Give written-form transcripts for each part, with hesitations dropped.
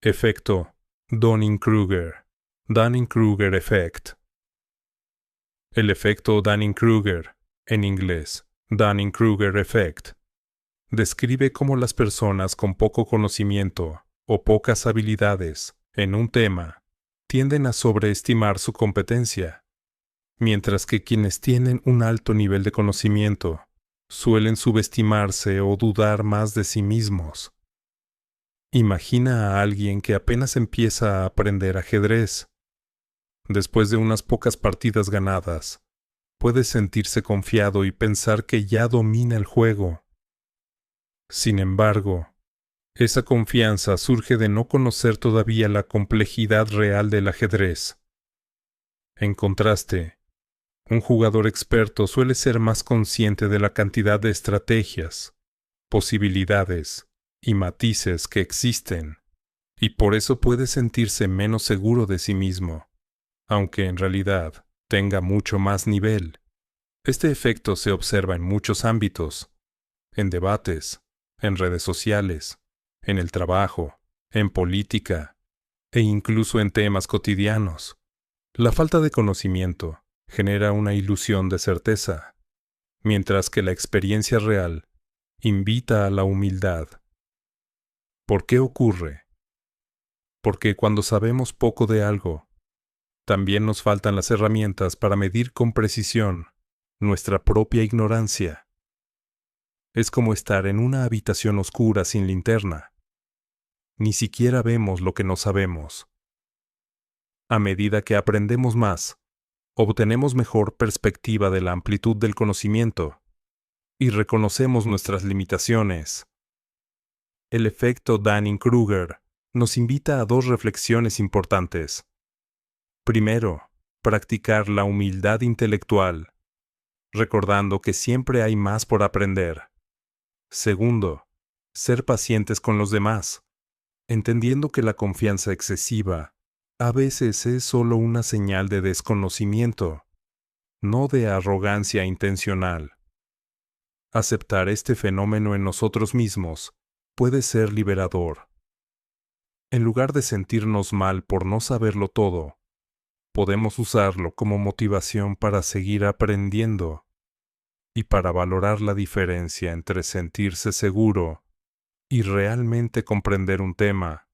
Efecto Dunning-Kruger. Dunning-Kruger Effect. El efecto Dunning-Kruger, en inglés, Dunning-Kruger Effect, describe cómo las personas con poco conocimiento o pocas habilidades en un tema tienden a sobreestimar su competencia, mientras que quienes tienen un alto nivel de conocimiento suelen subestimarse o dudar más de sí mismos. Imagina a alguien que apenas empieza a aprender ajedrez. Después de unas pocas partidas ganadas, puede sentirse confiado y pensar que ya domina el juego. Sin embargo, esa confianza surge de no conocer todavía la complejidad real del ajedrez. En contraste, un jugador experto suele ser más consciente de la cantidad de estrategias, posibilidades y matices que existen, y por eso puede sentirse menos seguro de sí mismo, aunque en realidad tenga mucho más nivel. Este efecto se observa en muchos ámbitos, en debates, en redes sociales, en el trabajo, en política, e incluso en temas cotidianos. La falta de conocimiento genera una ilusión de certeza, mientras que la experiencia real invita a la humildad. ¿Por qué ocurre? Porque cuando sabemos poco de algo, también nos faltan las herramientas para medir con precisión nuestra propia ignorancia. Es como estar en una habitación oscura sin linterna. Ni siquiera vemos lo que no sabemos. A medida que aprendemos más, obtenemos mejor perspectiva de la amplitud del conocimiento y reconocemos nuestras limitaciones. El efecto Dunning-Kruger nos invita a dos reflexiones importantes. Primero, practicar la humildad intelectual, recordando que siempre hay más por aprender. Segundo, ser pacientes con los demás, entendiendo que la confianza excesiva a veces es solo una señal de desconocimiento, no de arrogancia intencional. Aceptar este fenómeno en nosotros mismos puede ser liberador. En lugar de sentirnos mal por no saberlo todo, podemos usarlo como motivación para seguir aprendiendo y para valorar la diferencia entre sentirse seguro y realmente comprender un tema.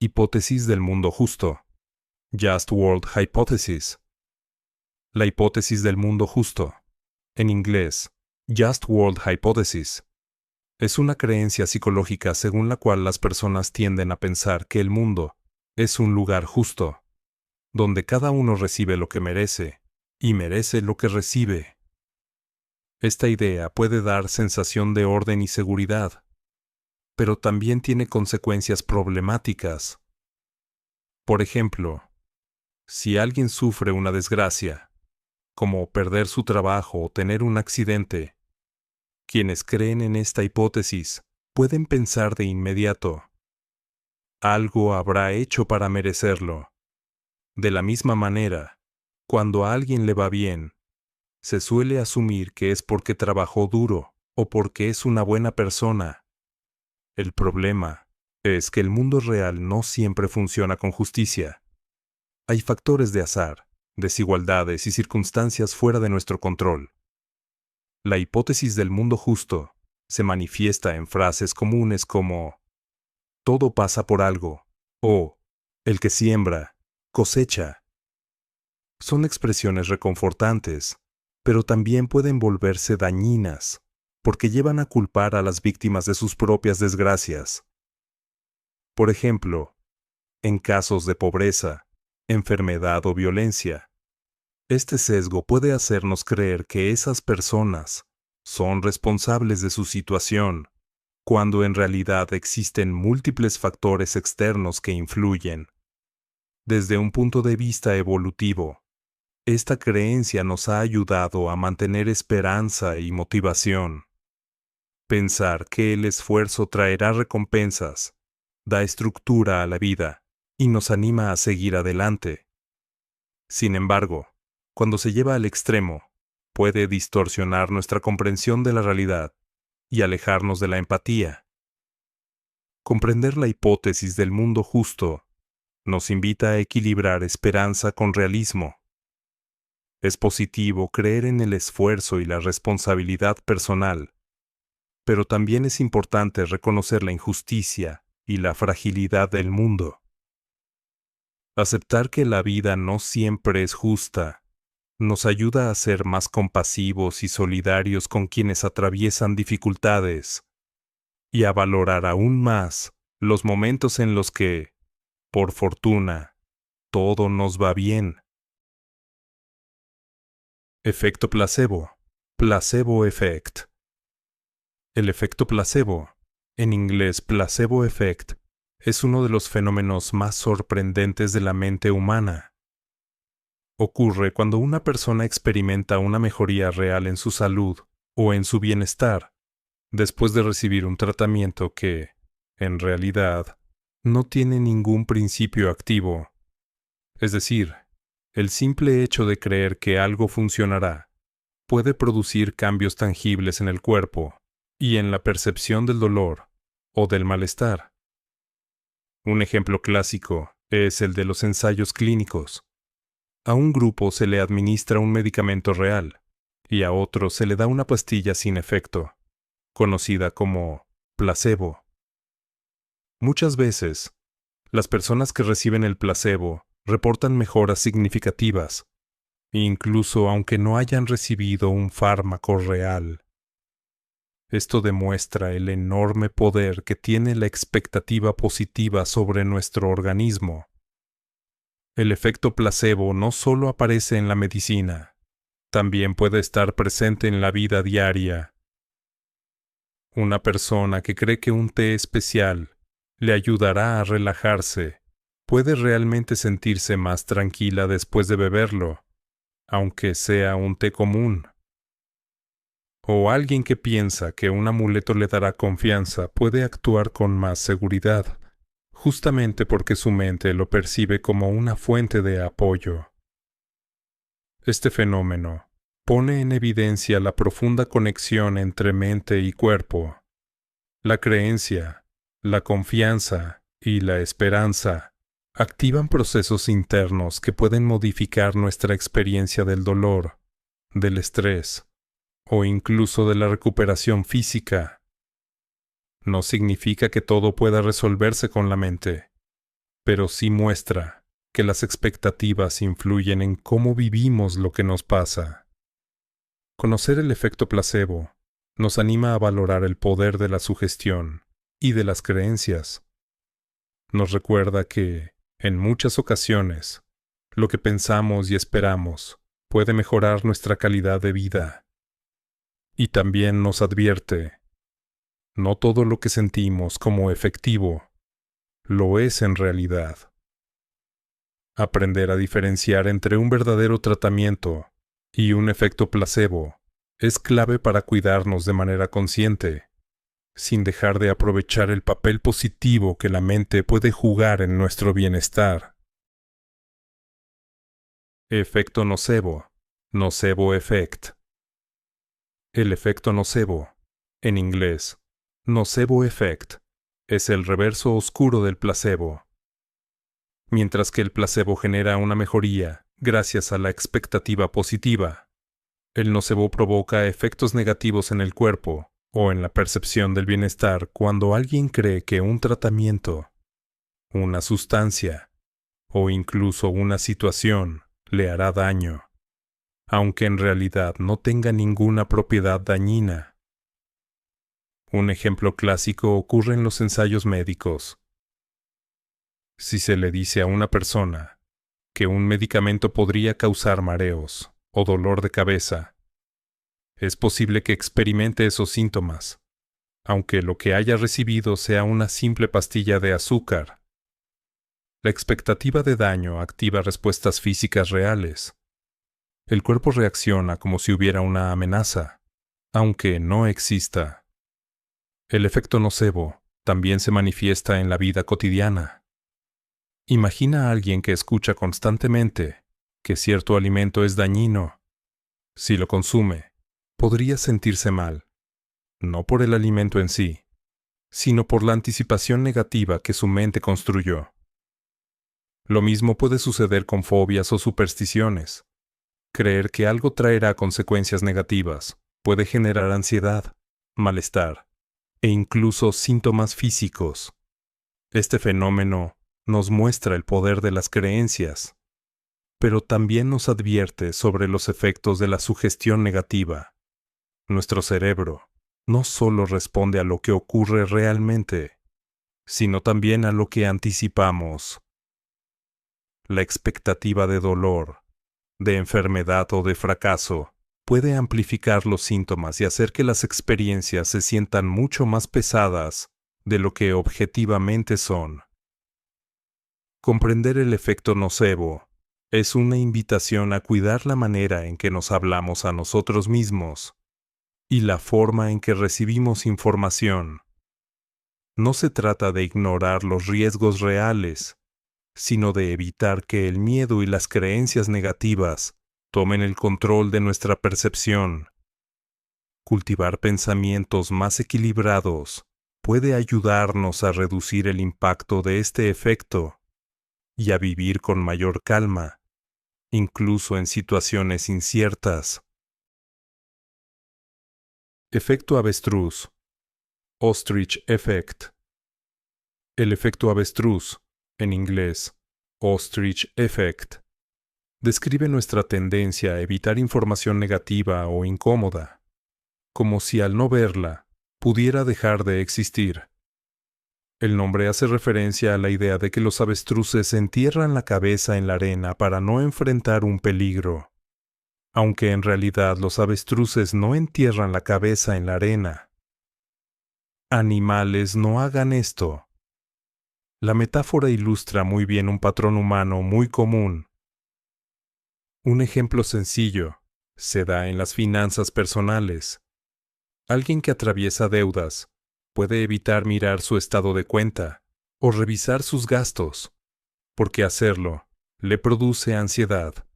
Hipótesis del mundo justo. Just World Hypothesis. La hipótesis del mundo justo, en inglés, Just World Hypothesis, es una creencia psicológica según la cual las personas tienden a pensar que el mundo es un lugar justo, donde cada uno recibe lo que merece y merece lo que recibe. Esta idea puede dar sensación de orden y seguridad, pero también tiene consecuencias problemáticas. Por ejemplo, si alguien sufre una desgracia, como perder su trabajo o tener un accidente, quienes creen en esta hipótesis pueden pensar de inmediato: algo habrá hecho para merecerlo. De la misma manera, cuando a alguien le va bien, se suele asumir que es porque trabajó duro o porque es una buena persona. El problema es que el mundo real no siempre funciona con justicia. Hay factores de azar, desigualdades y circunstancias fuera de nuestro control. La hipótesis del mundo justo se manifiesta en frases comunes como todo pasa por algo o el que siembra, cosecha. Son expresiones reconfortantes, pero también pueden volverse dañinas, porque llevan a culpar a las víctimas de sus propias desgracias. Por ejemplo, en casos de pobreza, enfermedad o violencia, este sesgo puede hacernos creer que esas personas son responsables de su situación, cuando en realidad existen múltiples factores externos que influyen. Desde un punto de vista evolutivo, esta creencia nos ha ayudado a mantener esperanza y motivación. Pensar que el esfuerzo traerá recompensas da estructura a la vida y nos anima a seguir adelante. Sin embargo, cuando se lleva al extremo, puede distorsionar nuestra comprensión de la realidad y alejarnos de la empatía. comprender la hipótesis del mundo justo nos invita a equilibrar esperanza con realismo. Es positivo creer en el esfuerzo y la responsabilidad personal, pero también es importante reconocer la injusticia y la fragilidad del mundo. Aceptar que la vida no siempre es justa nos ayuda a ser más compasivos y solidarios con quienes atraviesan dificultades y a valorar aún más los momentos en los que, por fortuna, todo nos va bien. Efecto placebo. Placebo effect. El efecto placebo, en inglés placebo effect, es uno de los fenómenos más sorprendentes de la mente humana. Ocurre cuando una persona experimenta una mejoría real en su salud o en su bienestar, después de recibir un tratamiento que, en realidad, no tiene ningún principio activo. Es decir, el simple hecho de creer que algo funcionará puede producir cambios tangibles en el cuerpo y en la percepción del dolor o del malestar. Un ejemplo clásico es el de los ensayos clínicos. A un grupo se le administra un medicamento real y a otro se le da una pastilla sin efecto, conocida como placebo. Muchas veces, las personas que reciben el placebo reportan mejoras significativas, incluso aunque no hayan recibido un fármaco real. Esto demuestra el enorme poder que tiene la expectativa positiva sobre nuestro organismo. El efecto placebo no solo aparece en la medicina, también puede estar presente en la vida diaria. Una persona que cree que un té especial le ayudará a relajarse puede realmente sentirse más tranquila después de beberlo, aunque sea un té común. O alguien que piensa que un amuleto le dará confianza puede actuar con más seguridad, justamente porque su mente lo percibe como una fuente de apoyo. Este fenómeno pone en evidencia la profunda conexión entre mente y cuerpo. La creencia, la confianza y la esperanza activan procesos internos que pueden modificar nuestra experiencia del dolor, del estrés o incluso de la recuperación física. No significa que todo pueda resolverse con la mente, pero sí muestra que las expectativas influyen en cómo vivimos lo que nos pasa. Conocer el efecto placebo nos anima a valorar el poder de la sugestión y de las creencias. Nos recuerda que, en muchas ocasiones, lo que pensamos y esperamos puede mejorar nuestra calidad de vida. Y también nos advierte, no todo lo que sentimos como efectivo lo es en realidad. Aprender a diferenciar entre un verdadero tratamiento y un efecto placebo es clave para cuidarnos de manera consciente, sin dejar de aprovechar el papel positivo que la mente puede jugar en nuestro bienestar. Efecto nocebo. Nocebo effect. El efecto nocebo, en inglés, nocebo effect, es el reverso oscuro del placebo. Mientras que el placebo genera una mejoría gracias a la expectativa positiva, el nocebo provoca efectos negativos en el cuerpo o en la percepción del bienestar cuando alguien cree que un tratamiento, una sustancia o incluso una situación le hará daño, aunque en realidad no tenga ninguna propiedad dañina. Un ejemplo clásico ocurre en los ensayos médicos. Si se le dice a una persona que un medicamento podría causar mareos o dolor de cabeza, es posible que experimente esos síntomas, aunque lo que haya recibido sea una simple pastilla de azúcar. La expectativa de daño activa respuestas físicas reales. El cuerpo reacciona como si hubiera una amenaza, aunque no exista. El efecto nocebo también se manifiesta en la vida cotidiana. Imagina a alguien que escucha constantemente que cierto alimento es dañino. Si lo consume, podría sentirse mal, no por el alimento en sí, sino por la anticipación negativa que su mente construyó. Lo mismo puede suceder con fobias o supersticiones. Creer que algo traerá consecuencias negativas puede generar ansiedad, malestar e incluso síntomas físicos. Este fenómeno nos muestra el poder de las creencias, pero también nos advierte sobre los efectos de la sugestión negativa. Nuestro cerebro no solo responde a lo que ocurre realmente, sino también a lo que anticipamos. La expectativa de dolor, de enfermedad o de fracaso puede amplificar los síntomas y hacer que las experiencias se sientan mucho más pesadas de lo que objetivamente son. Comprender el efecto nocebo es una invitación a cuidar la manera en que nos hablamos a nosotros mismos y la forma en que recibimos información. No se trata de ignorar los riesgos reales, sino de evitar que el miedo y las creencias negativas tomen el control de nuestra percepción. Cultivar pensamientos más equilibrados puede ayudarnos a reducir el impacto de este efecto y a vivir con mayor calma, incluso en situaciones inciertas. Efecto avestruz. Ostrich Effect. El efecto avestruz, en inglés, Ostrich Effect, describe nuestra tendencia a evitar información negativa o incómoda, como si al no verla pudiera dejar de existir. El nombre hace referencia a la idea de que los avestruces entierran la cabeza en la arena para no enfrentar un peligro, aunque en realidad los avestruces no entierran la cabeza en la arena. Animales no hagan esto. La metáfora ilustra muy bien un patrón humano muy común. Un ejemplo sencillo se da en las finanzas personales. Alguien que atraviesa deudas puede evitar mirar su estado de cuenta o revisar sus gastos, porque hacerlo le produce ansiedad.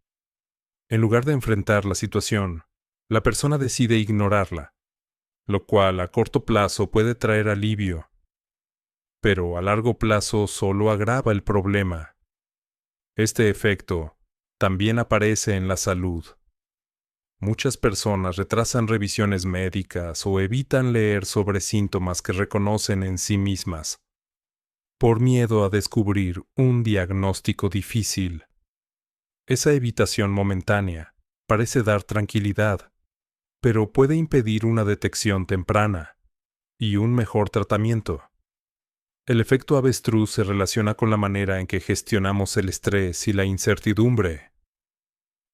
En lugar de enfrentar la situación, la persona decide ignorarla, lo cual a corto plazo puede traer alivio, pero a largo plazo solo agrava el problema. Este efecto también aparece en la salud. Muchas personas retrasan revisiones médicas o evitan leer sobre síntomas que reconocen en sí mismas, por miedo a descubrir un diagnóstico difícil. Esa evitación momentánea parece dar tranquilidad, pero puede impedir una detección temprana y un mejor tratamiento. El efecto avestruz se relaciona con la manera en que gestionamos el estrés y la incertidumbre.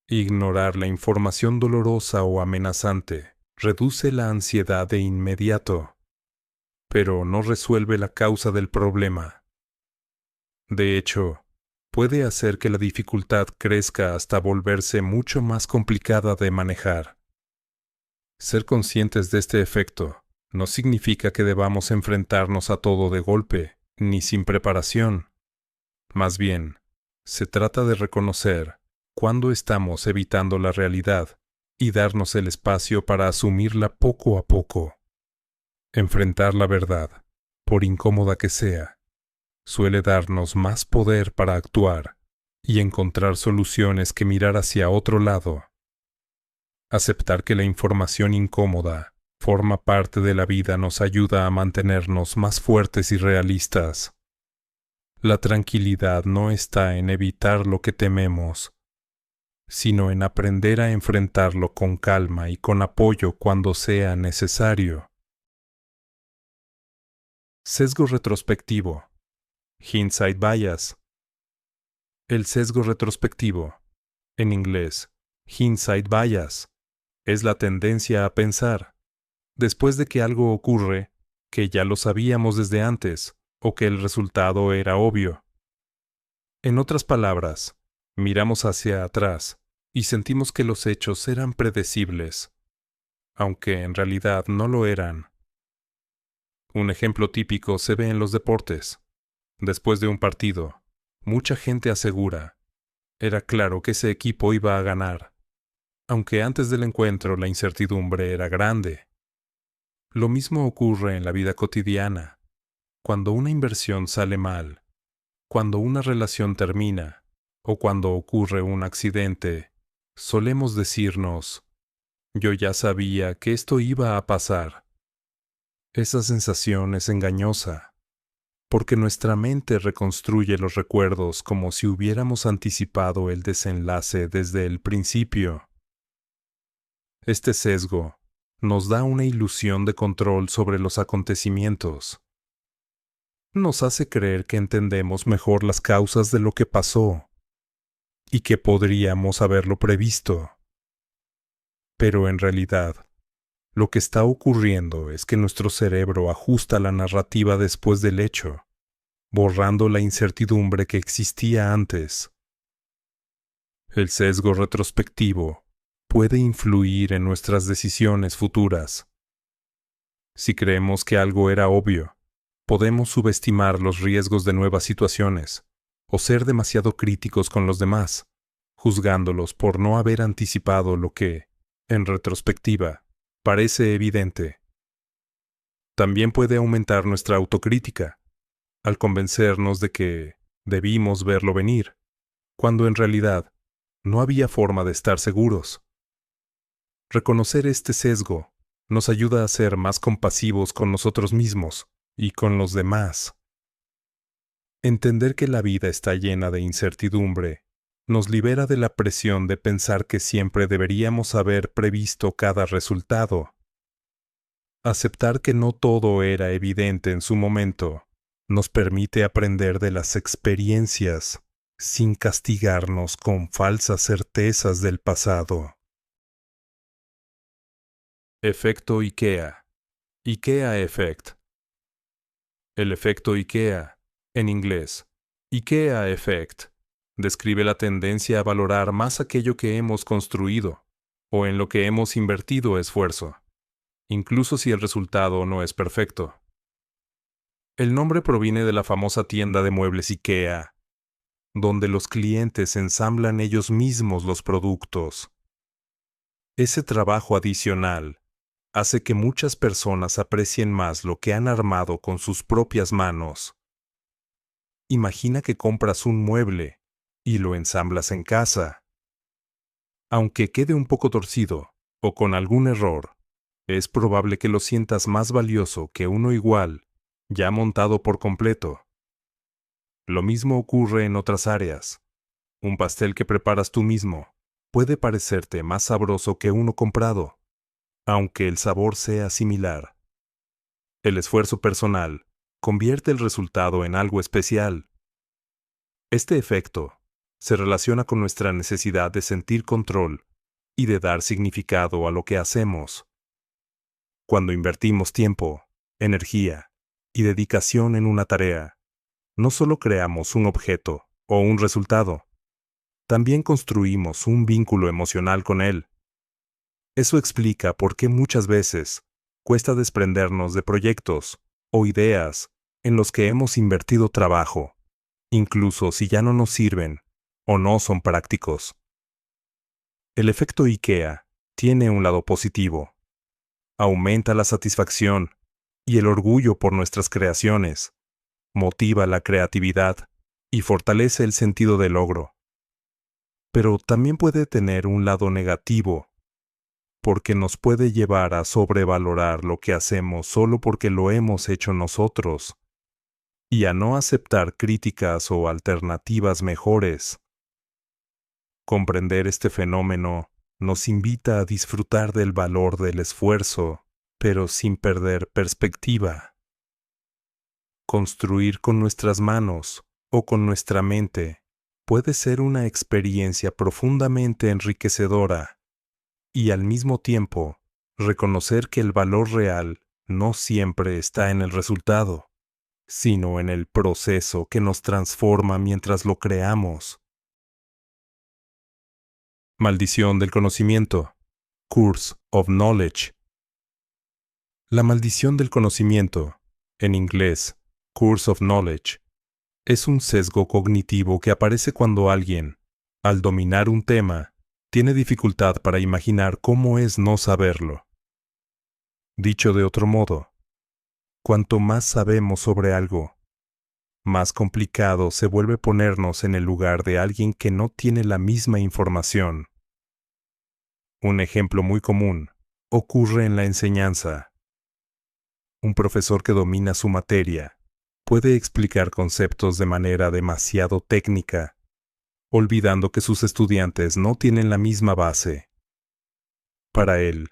Ignorar la información dolorosa o amenazante reduce la ansiedad de inmediato, pero no resuelve la causa del problema. De hecho, puede hacer que la dificultad crezca hasta volverse mucho más complicada de manejar. Ser conscientes de este efecto no significa que debamos enfrentarnos a todo de golpe, ni sin preparación. Más bien, se trata de reconocer cuándo estamos evitando la realidad y darnos el espacio para asumirla poco a poco. Enfrentar la verdad, por incómoda que sea, suele darnos más poder para actuar y encontrar soluciones que mirar hacia otro lado. Aceptar que la información incómoda forma parte de la vida nos ayuda a mantenernos más fuertes y realistas. La tranquilidad no está en evitar lo que tememos, sino en aprender a enfrentarlo con calma y con apoyo cuando sea necesario. Sesgo retrospectivo. Hindsight bias. El sesgo retrospectivo, en inglés, hindsight bias, es la tendencia a pensar, después de que algo ocurre, que ya lo sabíamos desde antes o que el resultado era obvio. En otras palabras, miramos hacia atrás y sentimos que los hechos eran predecibles, aunque en realidad no lo eran. Un ejemplo típico se ve en los deportes. Después de un partido, mucha gente asegura, era claro que ese equipo iba a ganar, aunque antes del encuentro la incertidumbre era grande. Lo mismo ocurre en la vida cotidiana. Cuando una inversión sale mal, cuando una relación termina, o cuando ocurre un accidente, solemos decirnos, yo ya sabía que esto iba a pasar. Esa sensación es engañosa, porque nuestra mente reconstruye los recuerdos como si hubiéramos anticipado el desenlace desde el principio. Este sesgo nos da una ilusión de control sobre los acontecimientos. Nos hace creer que entendemos mejor las causas de lo que pasó y que podríamos haberlo previsto. Pero en realidad, lo que está ocurriendo es que nuestro cerebro ajusta la narrativa después del hecho, borrando la incertidumbre que existía antes. El sesgo retrospectivo puede influir en nuestras decisiones futuras. Si creemos que algo era obvio, podemos subestimar los riesgos de nuevas situaciones o ser demasiado críticos con los demás, juzgándolos por no haber anticipado lo que, en retrospectiva, parece evidente. También puede aumentar nuestra autocrítica, al convencernos de que debimos verlo venir, cuando en realidad no había forma de estar seguros. Reconocer este sesgo nos ayuda a ser más compasivos con nosotros mismos y con los demás. Entender que la vida está llena de incertidumbre nos libera de la presión de pensar que siempre deberíamos haber previsto cada resultado. Aceptar que no todo era evidente en su momento nos permite aprender de las experiencias sin castigarnos con falsas certezas del pasado. Efecto IKEA. IKEA Effect. El efecto IKEA, en inglés, IKEA Effect, describe la tendencia a valorar más aquello que hemos construido o en lo que hemos invertido esfuerzo, incluso si el resultado no es perfecto. El nombre proviene de la famosa tienda de muebles IKEA, donde los clientes ensamblan ellos mismos los productos. Ese trabajo adicional hace que muchas personas aprecien más lo que han armado con sus propias manos. Imagina que compras un mueble y lo ensamblas en casa. Aunque quede un poco torcido o con algún error, es probable que lo sientas más valioso que uno igual, ya montado por completo. Lo mismo ocurre en otras áreas. Un pastel que preparas tú mismo puede parecerte más sabroso que uno comprado, aunque el sabor sea similar. El esfuerzo personal convierte el resultado en algo especial. Este efecto se relaciona con nuestra necesidad de sentir control y de dar significado a lo que hacemos. Cuando invertimos tiempo, energía y dedicación en una tarea, no solo creamos un objeto o un resultado, también construimos un vínculo emocional con él. Eso explica por qué muchas veces cuesta desprendernos de proyectos o ideas en los que hemos invertido trabajo, incluso si ya no nos sirven o no son prácticos. El efecto IKEA tiene un lado positivo. Aumenta la satisfacción y el orgullo por nuestras creaciones, motiva la creatividad y fortalece el sentido de logro. Pero también puede tener un lado negativo, porque nos puede llevar a sobrevalorar lo que hacemos solo porque lo hemos hecho nosotros, y a no aceptar críticas o alternativas mejores. Comprender este fenómeno nos invita a disfrutar del valor del esfuerzo, pero sin perder perspectiva. Construir con nuestras manos o con nuestra mente puede ser una experiencia profundamente enriquecedora, y al mismo tiempo reconocer que el valor real no siempre está en el resultado, sino en el proceso que nos transforma mientras lo creamos. Maldición del conocimiento. Curse of Knowledge. La maldición del conocimiento, en inglés, Curse of Knowledge, es un sesgo cognitivo que aparece cuando alguien, al dominar un tema, tiene dificultad para imaginar cómo es no saberlo. Dicho de otro modo, Cuanto más sabemos sobre algo, más complicado se vuelve ponernos en el lugar de alguien que no tiene la misma información. Un ejemplo muy común ocurre en la enseñanza. Un profesor que domina su materia puede explicar conceptos de manera demasiado técnica, olvidando que sus estudiantes no tienen la misma base. Para él,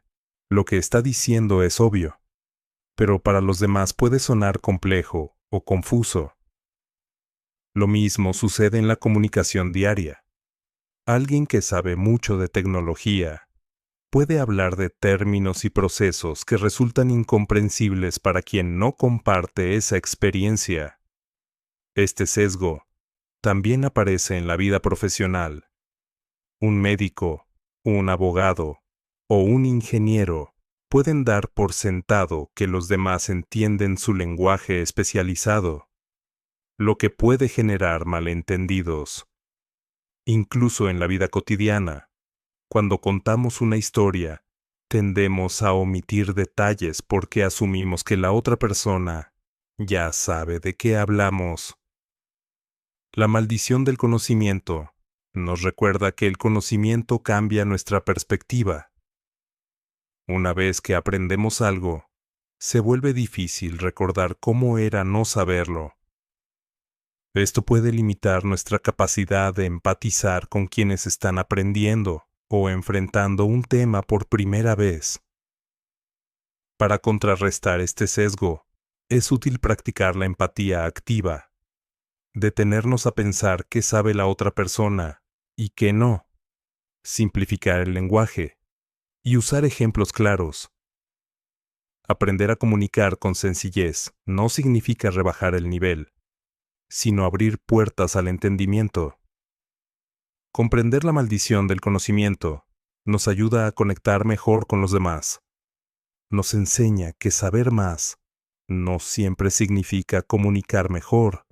lo que está diciendo es obvio, pero para los demás puede sonar complejo o confuso. Lo mismo sucede en la comunicación diaria. Alguien que sabe mucho de tecnología puede hablar de términos y procesos que resultan incomprensibles para quien no comparte esa experiencia. Este sesgo también aparece en la vida profesional. Un médico, un abogado o un ingeniero pueden dar por sentado que los demás entienden su lenguaje especializado, lo que puede generar malentendidos. Incluso en la vida cotidiana, cuando contamos una historia, tendemos a omitir detalles porque asumimos que la otra persona ya sabe de qué hablamos. La maldición del conocimiento nos recuerda que el conocimiento cambia nuestra perspectiva. Una vez que aprendemos algo, se vuelve difícil recordar cómo era no saberlo. Esto puede limitar nuestra capacidad de empatizar con quienes están aprendiendo o enfrentando un tema por primera vez. Para contrarrestar este sesgo, es útil practicar la empatía activa. Detenernos a pensar qué sabe la otra persona y qué no. Simplificar el lenguaje y usar ejemplos claros. Aprender a comunicar con sencillez no significa rebajar el nivel, sino abrir puertas al entendimiento. Comprender la maldición del conocimiento nos ayuda a conectar mejor con los demás. Nos enseña que saber más no siempre significa comunicar mejor,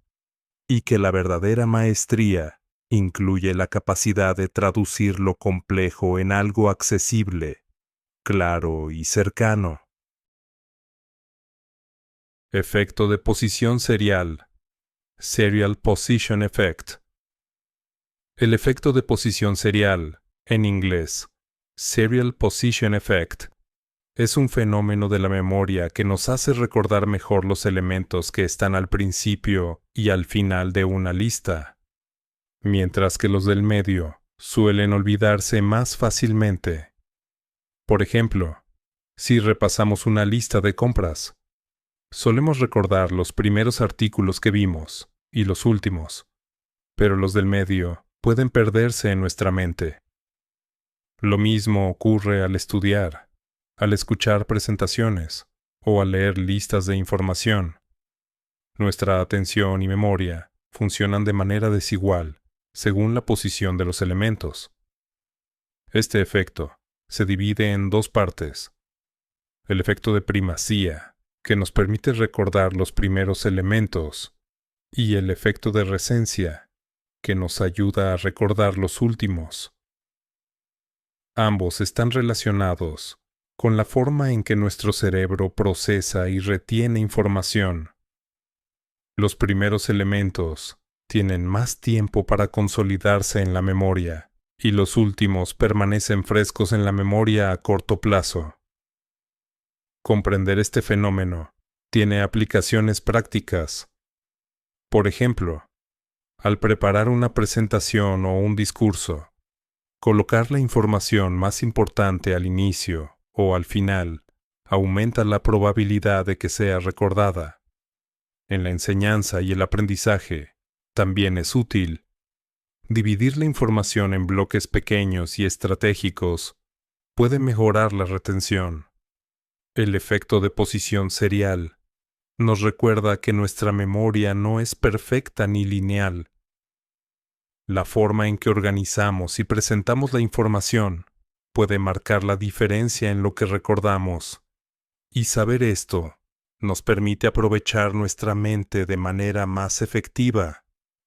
y que la verdadera maestría incluye la capacidad de traducir lo complejo en algo accesible, claro y cercano. Efecto de posición serial. Serial Position Effect. El efecto de posición serial, en inglés, Serial Position Effect, es un fenómeno de la memoria que nos hace recordar mejor los elementos que están al principio y al final de una lista, mientras que los del medio suelen olvidarse más fácilmente. Por ejemplo, si repasamos una lista de compras, solemos recordar los primeros artículos que vimos y los últimos, pero los del medio pueden perderse en nuestra mente. Lo mismo ocurre al estudiar, al escuchar presentaciones o al leer listas de información. Nuestra atención y memoria funcionan de manera desigual según la posición de los elementos. Este efecto se divide en dos partes. El efecto de primacía, que nos permite recordar los primeros elementos, y el efecto de recencia, que nos ayuda a recordar los últimos. Ambos están relacionados con la forma en que nuestro cerebro procesa y retiene información. Los primeros elementos tienen más tiempo para consolidarse en la memoria, y los últimos permanecen frescos en la memoria a corto plazo. Comprender este fenómeno tiene aplicaciones prácticas. Por ejemplo, al preparar una presentación o un discurso, colocar la información más importante al inicio o al final aumenta la probabilidad de que sea recordada. En la enseñanza y el aprendizaje también es útil. Dividir la información en bloques pequeños y estratégicos puede mejorar la retención. El efecto de posición serial nos recuerda que nuestra memoria no es perfecta ni lineal. La forma en que organizamos y presentamos la información puede marcar la diferencia en lo que recordamos. Y saber esto nos permite aprovechar nuestra mente de manera más efectiva,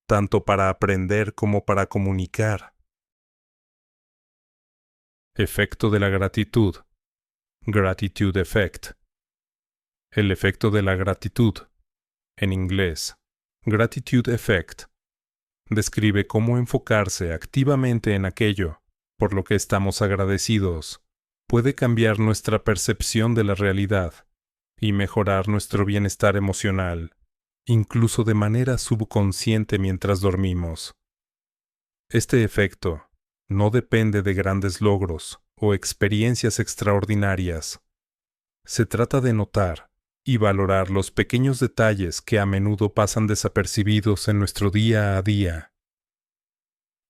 tanto para aprender como para comunicar. Efecto de la gratitud. Gratitude Effect. El efecto de la gratitud, en inglés, Gratitude Effect, describe cómo enfocarse activamente en aquello por lo que estamos agradecidos puede cambiar nuestra percepción de la realidad y mejorar nuestro bienestar emocional, incluso de manera subconsciente mientras dormimos. Este efecto no depende de grandes logros o experiencias extraordinarias. Se trata de notar y valorar los pequeños detalles que a menudo pasan desapercibidos en nuestro día a día.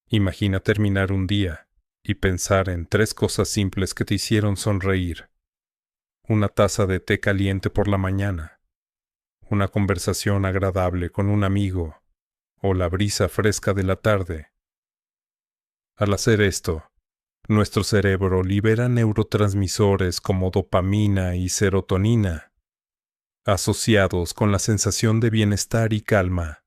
Imagina terminar un día y pensar en 3 cosas simples que te hicieron sonreír. Una taza de té caliente por la mañana, una conversación agradable con un amigo o la brisa fresca de la tarde. Al hacer esto, nuestro cerebro libera neurotransmisores como dopamina y serotonina, asociados con la sensación de bienestar y calma.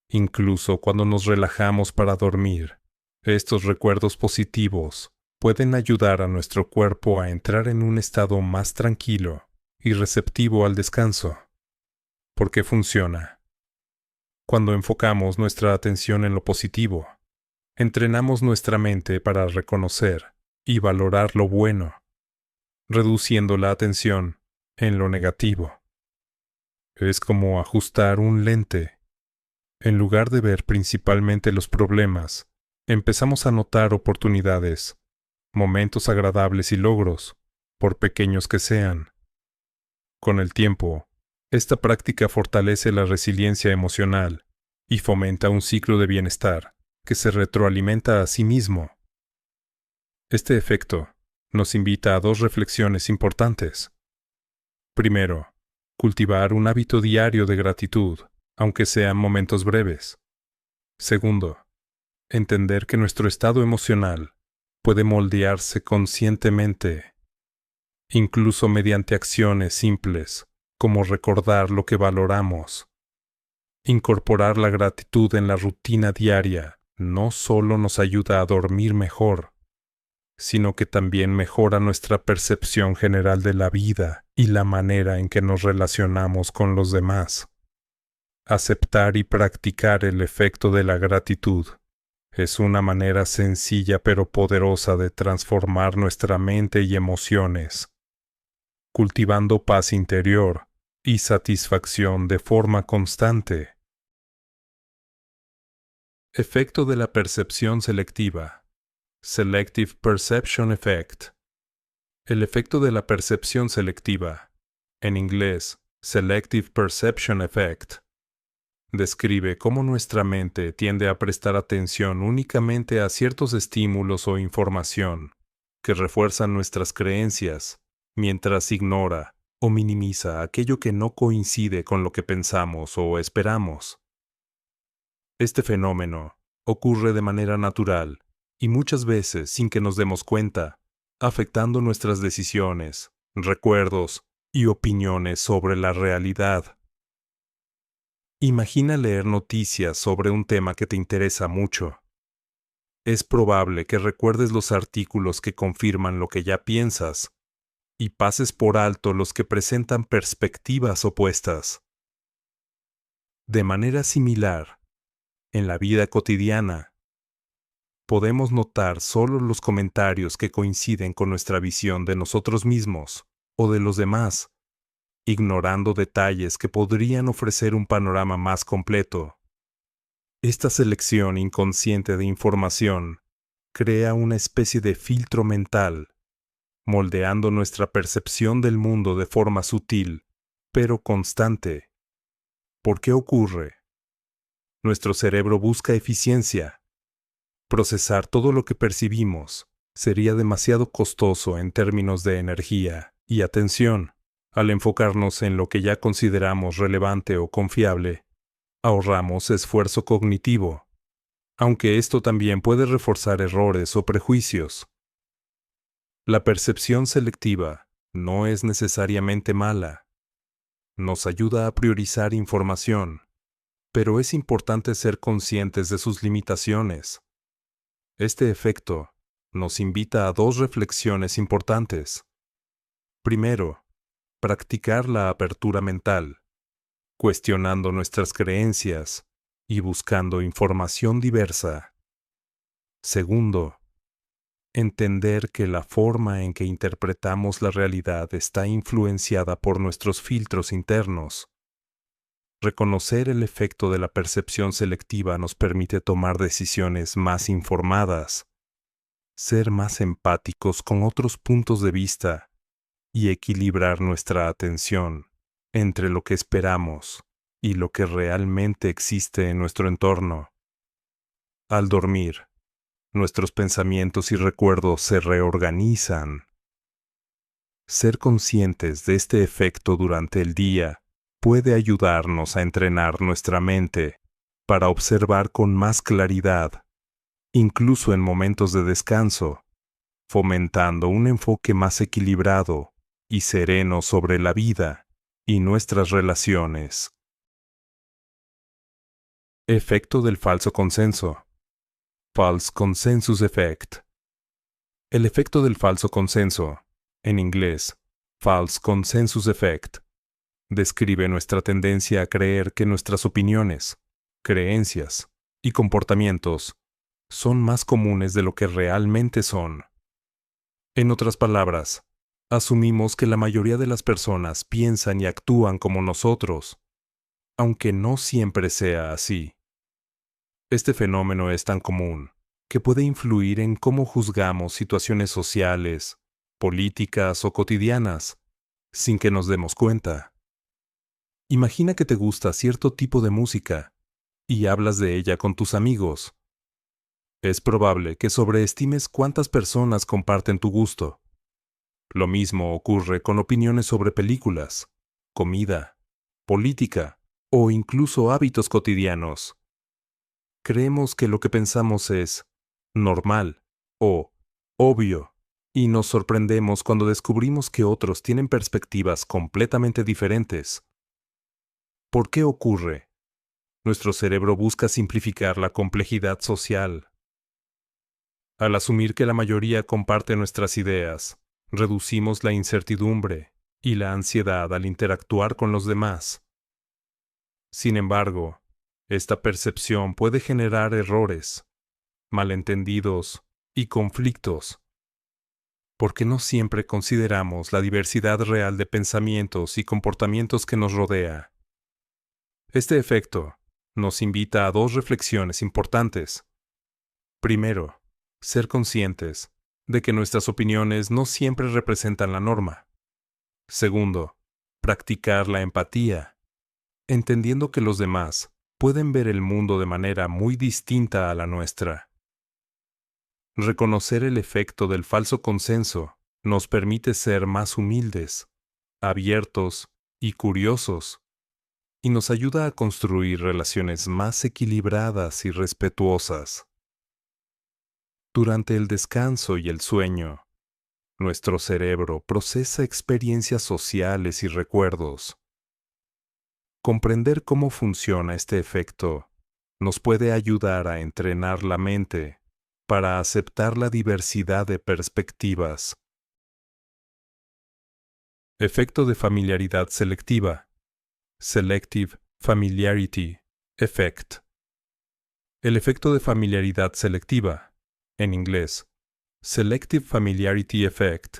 Incluso cuando nos relajamos para dormir, estos recuerdos positivos pueden ayudar a nuestro cuerpo a entrar en un estado más tranquilo y receptivo al descanso. ¿Por qué funciona? Cuando enfocamos nuestra atención en lo positivo, entrenamos nuestra mente para reconocer y valorar lo bueno, reduciendo la atención en lo negativo. Es como ajustar un lente. En lugar de ver principalmente los problemas, empezamos a notar oportunidades, momentos agradables y logros, por pequeños que sean. Con el tiempo, esta práctica fortalece la resiliencia emocional y fomenta un ciclo de bienestar que se retroalimenta a sí mismo. Este efecto nos invita a 2 reflexiones importantes. Primero, cultivar un hábito diario de gratitud, aunque sean momentos breves. Segundo, entender que nuestro estado emocional puede moldearse conscientemente, incluso mediante acciones simples, como recordar lo que valoramos. Incorporar la gratitud en la rutina diaria no solo nos ayuda a dormir mejor, sino que también mejora nuestra percepción general de la vida y la manera en que nos relacionamos con los demás. Aceptar y practicar el efecto de la gratitud es una manera sencilla pero poderosa de transformar nuestra mente y emociones, cultivando paz interior y satisfacción de forma constante. Efecto de la percepción selectiva. Selective Perception Effect. El efecto de la percepción selectiva, en inglés, Selective Perception Effect, describe cómo nuestra mente tiende a prestar atención únicamente a ciertos estímulos o información que refuerzan nuestras creencias, mientras ignora o minimiza aquello que no coincide con lo que pensamos o esperamos. Este fenómeno ocurre de manera natural y muchas veces sin que nos demos cuenta, afectando nuestras decisiones, recuerdos y opiniones sobre la realidad. Imagina leer noticias sobre un tema que te interesa mucho. Es probable que recuerdes los artículos que confirman lo que ya piensas y pases por alto los que presentan perspectivas opuestas. De manera similar, en la vida cotidiana, podemos notar solo los comentarios que coinciden con nuestra visión de nosotros mismos o de los demás, ignorando detalles que podrían ofrecer un panorama más completo. Esta selección inconsciente de información crea una especie de filtro mental, moldeando nuestra percepción del mundo de forma sutil, pero constante. ¿Por qué ocurre? Nuestro cerebro busca eficiencia. Procesar todo lo que percibimos sería demasiado costoso en términos de energía y atención. Al enfocarnos en lo que ya consideramos relevante o confiable, ahorramos esfuerzo cognitivo, aunque esto también puede reforzar errores o prejuicios. La percepción selectiva no es necesariamente mala. Nos ayuda a priorizar información, pero es importante ser conscientes de sus limitaciones. Este efecto nos invita a 2 reflexiones importantes. Primero, practicar la apertura mental, cuestionando nuestras creencias y buscando información diversa. Segundo, entender que la forma en que interpretamos la realidad está influenciada por nuestros filtros internos. Reconocer el efecto de la percepción selectiva nos permite tomar decisiones más informadas, ser más empáticos con otros puntos de vista y equilibrar nuestra atención entre lo que esperamos y lo que realmente existe en nuestro entorno. Al dormir, nuestros pensamientos y recuerdos se reorganizan. Ser conscientes de este efecto durante el día puede ayudarnos a entrenar nuestra mente para observar con más claridad, incluso en momentos de descanso, fomentando un enfoque más equilibrado y sereno sobre la vida y nuestras relaciones. Efecto del falso consenso. False Consensus Effect. El efecto del falso consenso, en inglés, False Consensus Effect, describe nuestra tendencia a creer que nuestras opiniones, creencias y comportamientos son más comunes de lo que realmente son. En otras palabras, asumimos que la mayoría de las personas piensan y actúan como nosotros, aunque no siempre sea así. Este fenómeno es tan común que puede influir en cómo juzgamos situaciones sociales, políticas o cotidianas, sin que nos demos cuenta. Imagina que te gusta cierto tipo de música y hablas de ella con tus amigos. Es probable que sobreestimes cuántas personas comparten tu gusto. Lo mismo ocurre con opiniones sobre películas, comida, política o incluso hábitos cotidianos. Creemos que lo que pensamos es normal o obvio y nos sorprendemos cuando descubrimos que otros tienen perspectivas completamente diferentes. ¿Por qué ocurre? Nuestro cerebro busca simplificar la complejidad social. Al asumir que la mayoría comparte nuestras ideas, reducimos la incertidumbre y la ansiedad al interactuar con los demás. Sin embargo, esta percepción puede generar errores, malentendidos y conflictos, porque no siempre consideramos la diversidad real de pensamientos y comportamientos que nos rodea. Este efecto nos invita a dos reflexiones importantes. Primero, ser conscientes de que nuestras opiniones no siempre representan la norma. Segundo, practicar la empatía, entendiendo que los demás pueden ver el mundo de manera muy distinta a la nuestra. Reconocer el efecto del falso consenso nos permite ser más humildes, abiertos y curiosos, y nos ayuda a construir relaciones más equilibradas y respetuosas. Durante el descanso y el sueño, nuestro cerebro procesa experiencias sociales y recuerdos. Comprender cómo funciona este efecto nos puede ayudar a entrenar la mente para aceptar la diversidad de perspectivas. Efecto de familiaridad selectiva. Selective Familiarity Effect. El efecto de familiaridad selectiva, en inglés, Selective Familiarity Effect,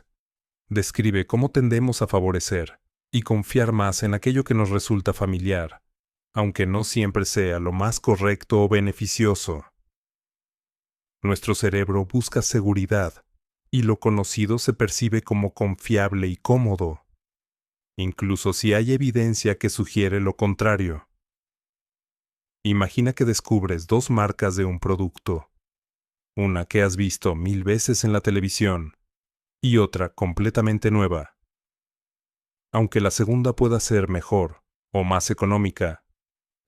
describe cómo tendemos a favorecer y confiar más en aquello que nos resulta familiar, aunque no siempre sea lo más correcto o beneficioso. Nuestro cerebro busca seguridad, y lo conocido se percibe como confiable y cómodo, incluso si hay evidencia que sugiere lo contrario. Imagina que descubres dos marcas de un producto, una que has visto 1000 veces en la televisión y otra completamente nueva. Aunque la segunda pueda ser mejor o más económica,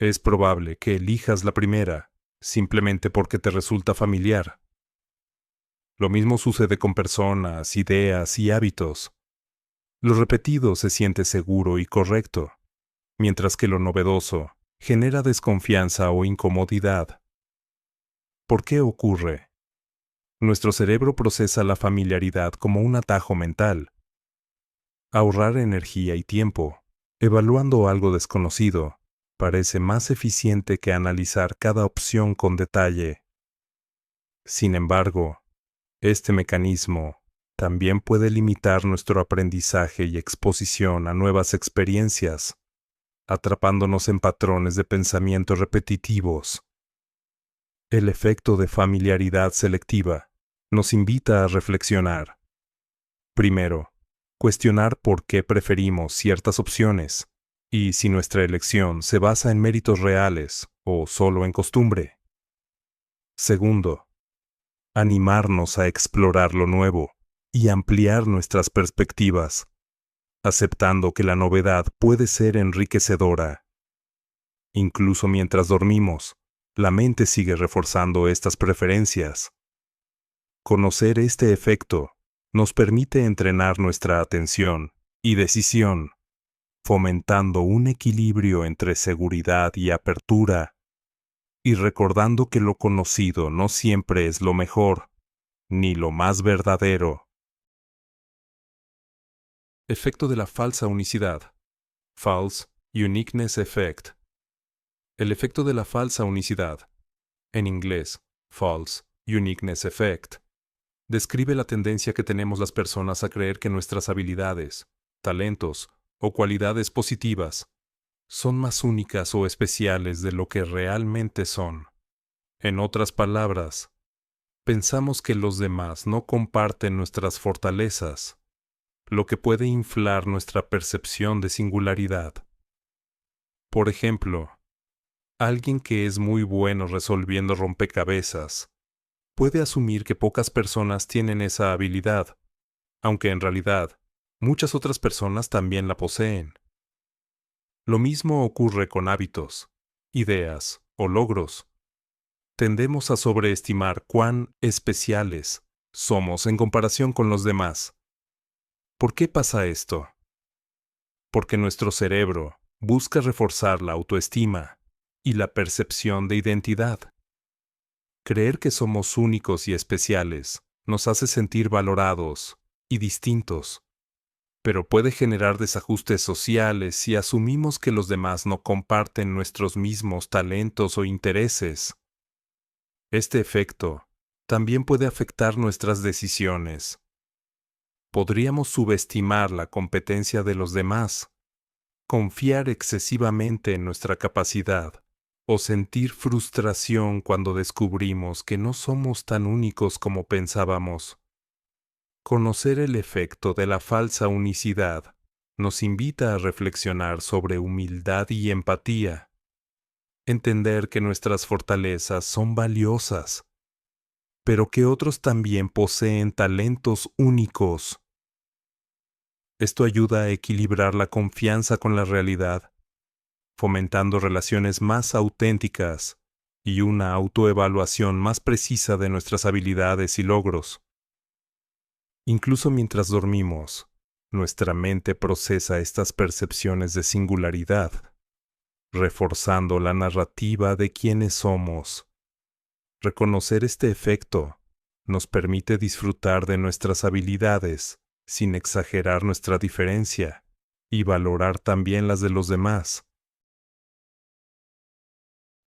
es probable que elijas la primera simplemente porque te resulta familiar. Lo mismo sucede con personas, ideas y hábitos. Lo repetido se siente seguro y correcto, mientras que lo novedoso genera desconfianza o incomodidad. ¿Por qué ocurre? Nuestro cerebro procesa la familiaridad como un atajo mental. Ahorrar energía y tiempo, evaluando algo desconocido, parece más eficiente que analizar cada opción con detalle. Sin embargo, este mecanismo también puede limitar nuestro aprendizaje y exposición a nuevas experiencias, atrapándonos en patrones de pensamiento repetitivos. El efecto de familiaridad selectiva nos invita a reflexionar. Primero, cuestionar por qué preferimos ciertas opciones y si nuestra elección se basa en méritos reales o solo en costumbre. Segundo, animarnos a explorar lo nuevo y ampliar nuestras perspectivas, aceptando que la novedad puede ser enriquecedora. Incluso mientras dormimos, la mente sigue reforzando estas preferencias. Conocer este efecto nos permite entrenar nuestra atención y decisión, fomentando un equilibrio entre seguridad y apertura, y recordando que lo conocido no siempre es lo mejor, ni lo más verdadero. Efecto de la falsa unicidad. False Uniqueness Effect. El efecto de la falsa unicidad, en inglés, False Uniqueness Effect, describe la tendencia que tenemos las personas a creer que nuestras habilidades, talentos o cualidades positivas son más únicas o especiales de lo que realmente son. En otras palabras, pensamos que los demás no comparten nuestras fortalezas, lo que puede inflar nuestra percepción de singularidad. Por ejemplo, alguien que es muy bueno resolviendo rompecabezas puede asumir que pocas personas tienen esa habilidad, aunque en realidad muchas otras personas también la poseen. Lo mismo ocurre con hábitos, ideas o logros. Tendemos a sobreestimar cuán especiales somos en comparación con los demás. ¿Por qué pasa esto? Porque nuestro cerebro busca reforzar la autoestima y la percepción de identidad. Creer que somos únicos y especiales nos hace sentir valorados y distintos, pero puede generar desajustes sociales si asumimos que los demás no comparten nuestros mismos talentos o intereses. Este efecto también puede afectar nuestras decisiones. Podríamos subestimar la competencia de los demás, confiar excesivamente en nuestra capacidad, o sentir frustración cuando descubrimos que no somos tan únicos como pensábamos. Conocer el efecto de la falsa unicidad nos invita a reflexionar sobre humildad y empatía, entender que nuestras fortalezas son valiosas, pero que otros también poseen talentos únicos. Esto ayuda a equilibrar la confianza con la realidad, fomentando relaciones más auténticas y una autoevaluación más precisa de nuestras habilidades y logros. Incluso mientras dormimos, nuestra mente procesa estas percepciones de singularidad, reforzando la narrativa de quiénes somos. Reconocer este efecto nos permite disfrutar de nuestras habilidades sin exagerar nuestra diferencia y valorar también las de los demás.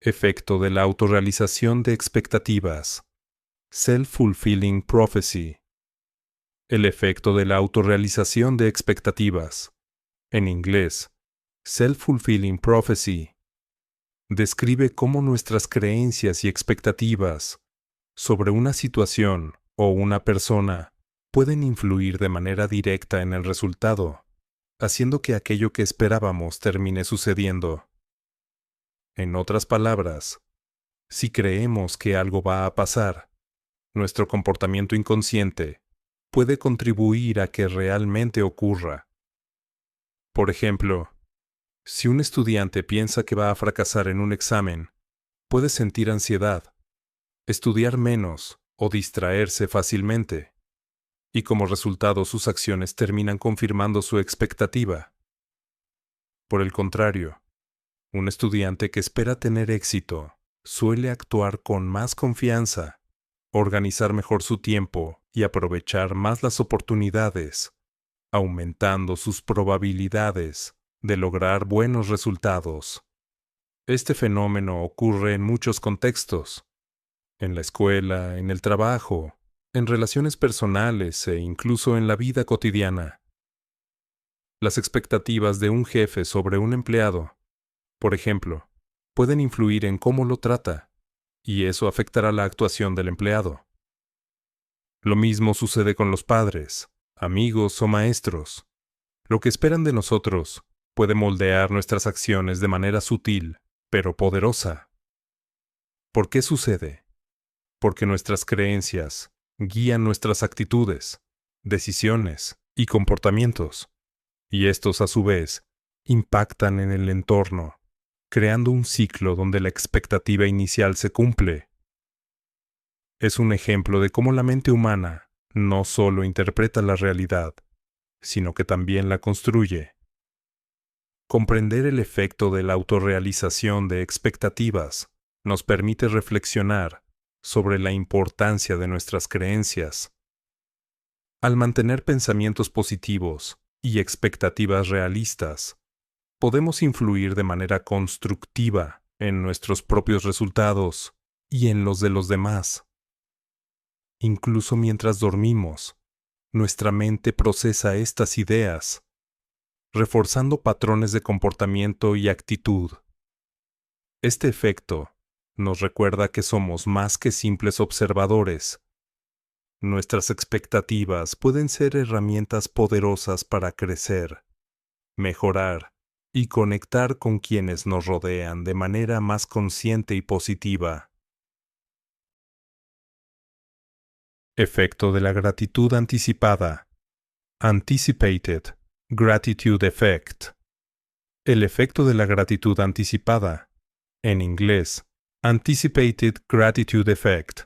Efecto de la autorrealización de expectativas. Self-fulfilling prophecy. El efecto de la autorrealización de expectativas, en inglés, self-fulfilling prophecy, describe cómo nuestras creencias y expectativas sobre una situación o una persona pueden influir de manera directa en el resultado, haciendo que aquello que esperábamos termine sucediendo. En otras palabras, si creemos que algo va a pasar, nuestro comportamiento inconsciente puede contribuir a que realmente ocurra. Por ejemplo, si un estudiante piensa que va a fracasar en un examen, puede sentir ansiedad, estudiar menos o distraerse fácilmente, y como resultado sus acciones terminan confirmando su expectativa. Por el contrario, un estudiante que espera tener éxito suele actuar con más confianza, organizar mejor su tiempo y aprovechar más las oportunidades, aumentando sus probabilidades de lograr buenos resultados. Este fenómeno ocurre en muchos contextos: en la escuela, en el trabajo, en relaciones personales e incluso en la vida cotidiana. Las expectativas de un jefe sobre un empleado, por ejemplo, pueden influir en cómo lo trata, y eso afectará la actuación del empleado. Lo mismo sucede con los padres, amigos o maestros. Lo que esperan de nosotros puede moldear nuestras acciones de manera sutil, pero poderosa. ¿Por qué sucede? Porque nuestras creencias guían nuestras actitudes, decisiones y comportamientos, y estos a su vez impactan en el entorno, creando un ciclo donde la expectativa inicial se cumple. Es un ejemplo de cómo la mente humana no solo interpreta la realidad, sino que también la construye. Comprender el efecto de la autorrealización de expectativas nos permite reflexionar sobre la importancia de nuestras creencias. Al mantener pensamientos positivos y expectativas realistas, podemos influir de manera constructiva en nuestros propios resultados y en los de los demás. Incluso mientras dormimos, nuestra mente procesa estas ideas, reforzando patrones de comportamiento y actitud. Este efecto nos recuerda que somos más que simples observadores. Nuestras expectativas pueden ser herramientas poderosas para crecer, mejorar y conectar con quienes nos rodean de manera más consciente y positiva. Efecto de la gratitud anticipada. Anticipated Gratitude Effect. El efecto de la gratitud anticipada, en inglés, Anticipated Gratitude Effect,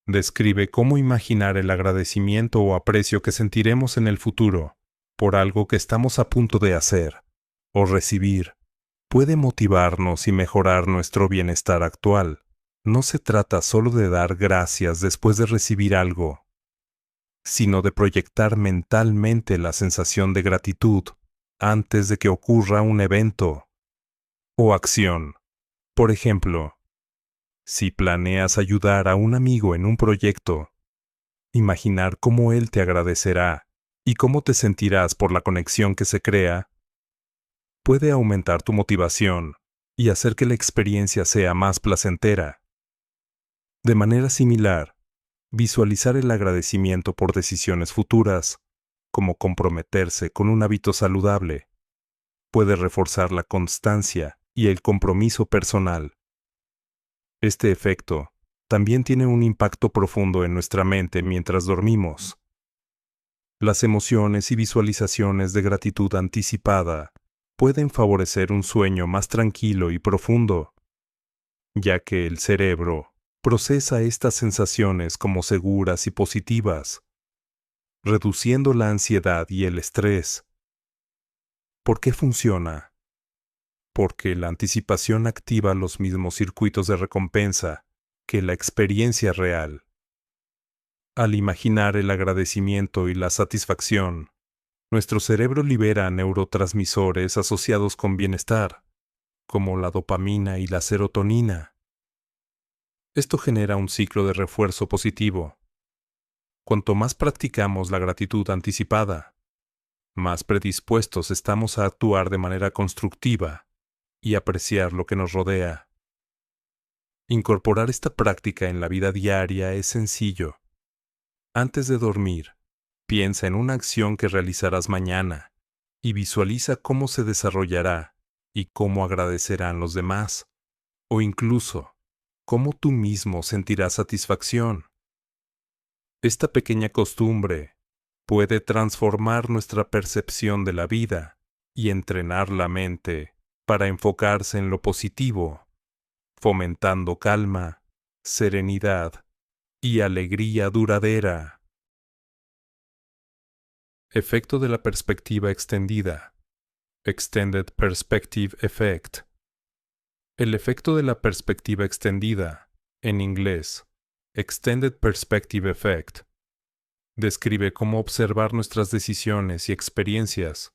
describe cómo imaginar el agradecimiento o aprecio que sentiremos en el futuro por algo que estamos a punto de hacer o recibir. Puede motivarnos y mejorar nuestro bienestar actual. No se trata solo de dar gracias después de recibir algo, sino de proyectar mentalmente la sensación de gratitud antes de que ocurra un evento o acción. Por ejemplo, si planeas ayudar a un amigo en un proyecto, imaginar cómo él te agradecerá y cómo te sentirás por la conexión que se crea, puede aumentar tu motivación y hacer que la experiencia sea más placentera. De manera similar, visualizar el agradecimiento por decisiones futuras, como comprometerse con un hábito saludable, puede reforzar la constancia y el compromiso personal. Este efecto también tiene un impacto profundo en nuestra mente mientras dormimos. Las emociones y visualizaciones de gratitud anticipada pueden favorecer un sueño más tranquilo y profundo, ya que el cerebro procesa estas sensaciones como seguras y positivas, reduciendo la ansiedad y el estrés. ¿Por qué funciona? Porque la anticipación activa los mismos circuitos de recompensa que la experiencia real. Al imaginar el agradecimiento y la satisfacción, nuestro cerebro libera neurotransmisores asociados con bienestar, como la dopamina y la serotonina. Esto genera un ciclo de refuerzo positivo. Cuanto más practicamos la gratitud anticipada, más predispuestos estamos a actuar de manera constructiva y apreciar lo que nos rodea. Incorporar esta práctica en la vida diaria es sencillo. Antes de dormir, piensa en una acción que realizarás mañana y visualiza cómo se desarrollará y cómo agradecerán los demás, o incluso cómo tú mismo sentirás satisfacción. Esta pequeña costumbre puede transformar nuestra percepción de la vida y entrenar la mente para enfocarse en lo positivo, fomentando calma, serenidad y alegría duradera. Efecto de la perspectiva extendida. Extended Perspective Effect. El efecto de la perspectiva extendida, en inglés, Extended Perspective Effect, Describe cómo observar nuestras decisiones y experiencias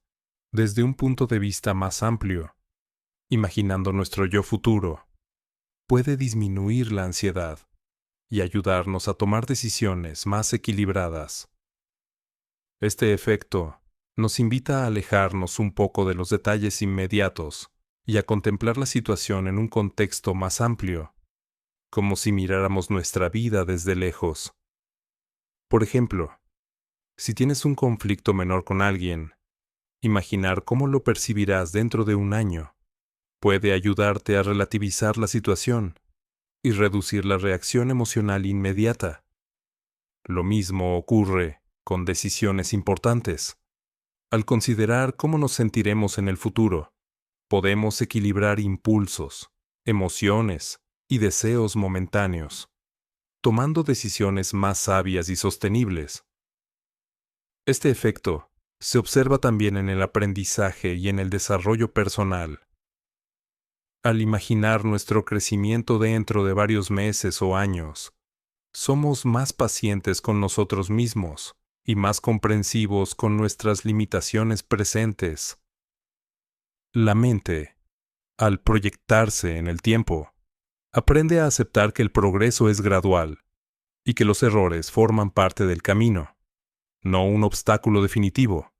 desde un punto de vista más amplio, imaginando nuestro yo futuro. Puede disminuir la ansiedad y ayudarnos a tomar decisiones más equilibradas. Este efecto nos invita a alejarnos un poco de los detalles inmediatos y a contemplar la situación en un contexto más amplio, como si miráramos nuestra vida desde lejos. Por ejemplo, si tienes un conflicto menor con alguien, imaginar cómo lo percibirás dentro de un año puede ayudarte a relativizar la situación y reducir la reacción emocional inmediata. Lo mismo ocurre con decisiones importantes. Al considerar cómo nos sentiremos en el futuro, podemos equilibrar impulsos, emociones y deseos momentáneos, tomando decisiones más sabias y sostenibles. Este efecto se observa también en el aprendizaje y en el desarrollo personal. Al imaginar nuestro crecimiento dentro de varios meses o años, somos más pacientes con nosotros mismos y más comprensivos con nuestras limitaciones presentes. La mente, al proyectarse en el tiempo, aprende a aceptar que el progreso es gradual y que los errores forman parte del camino, no un obstáculo definitivo.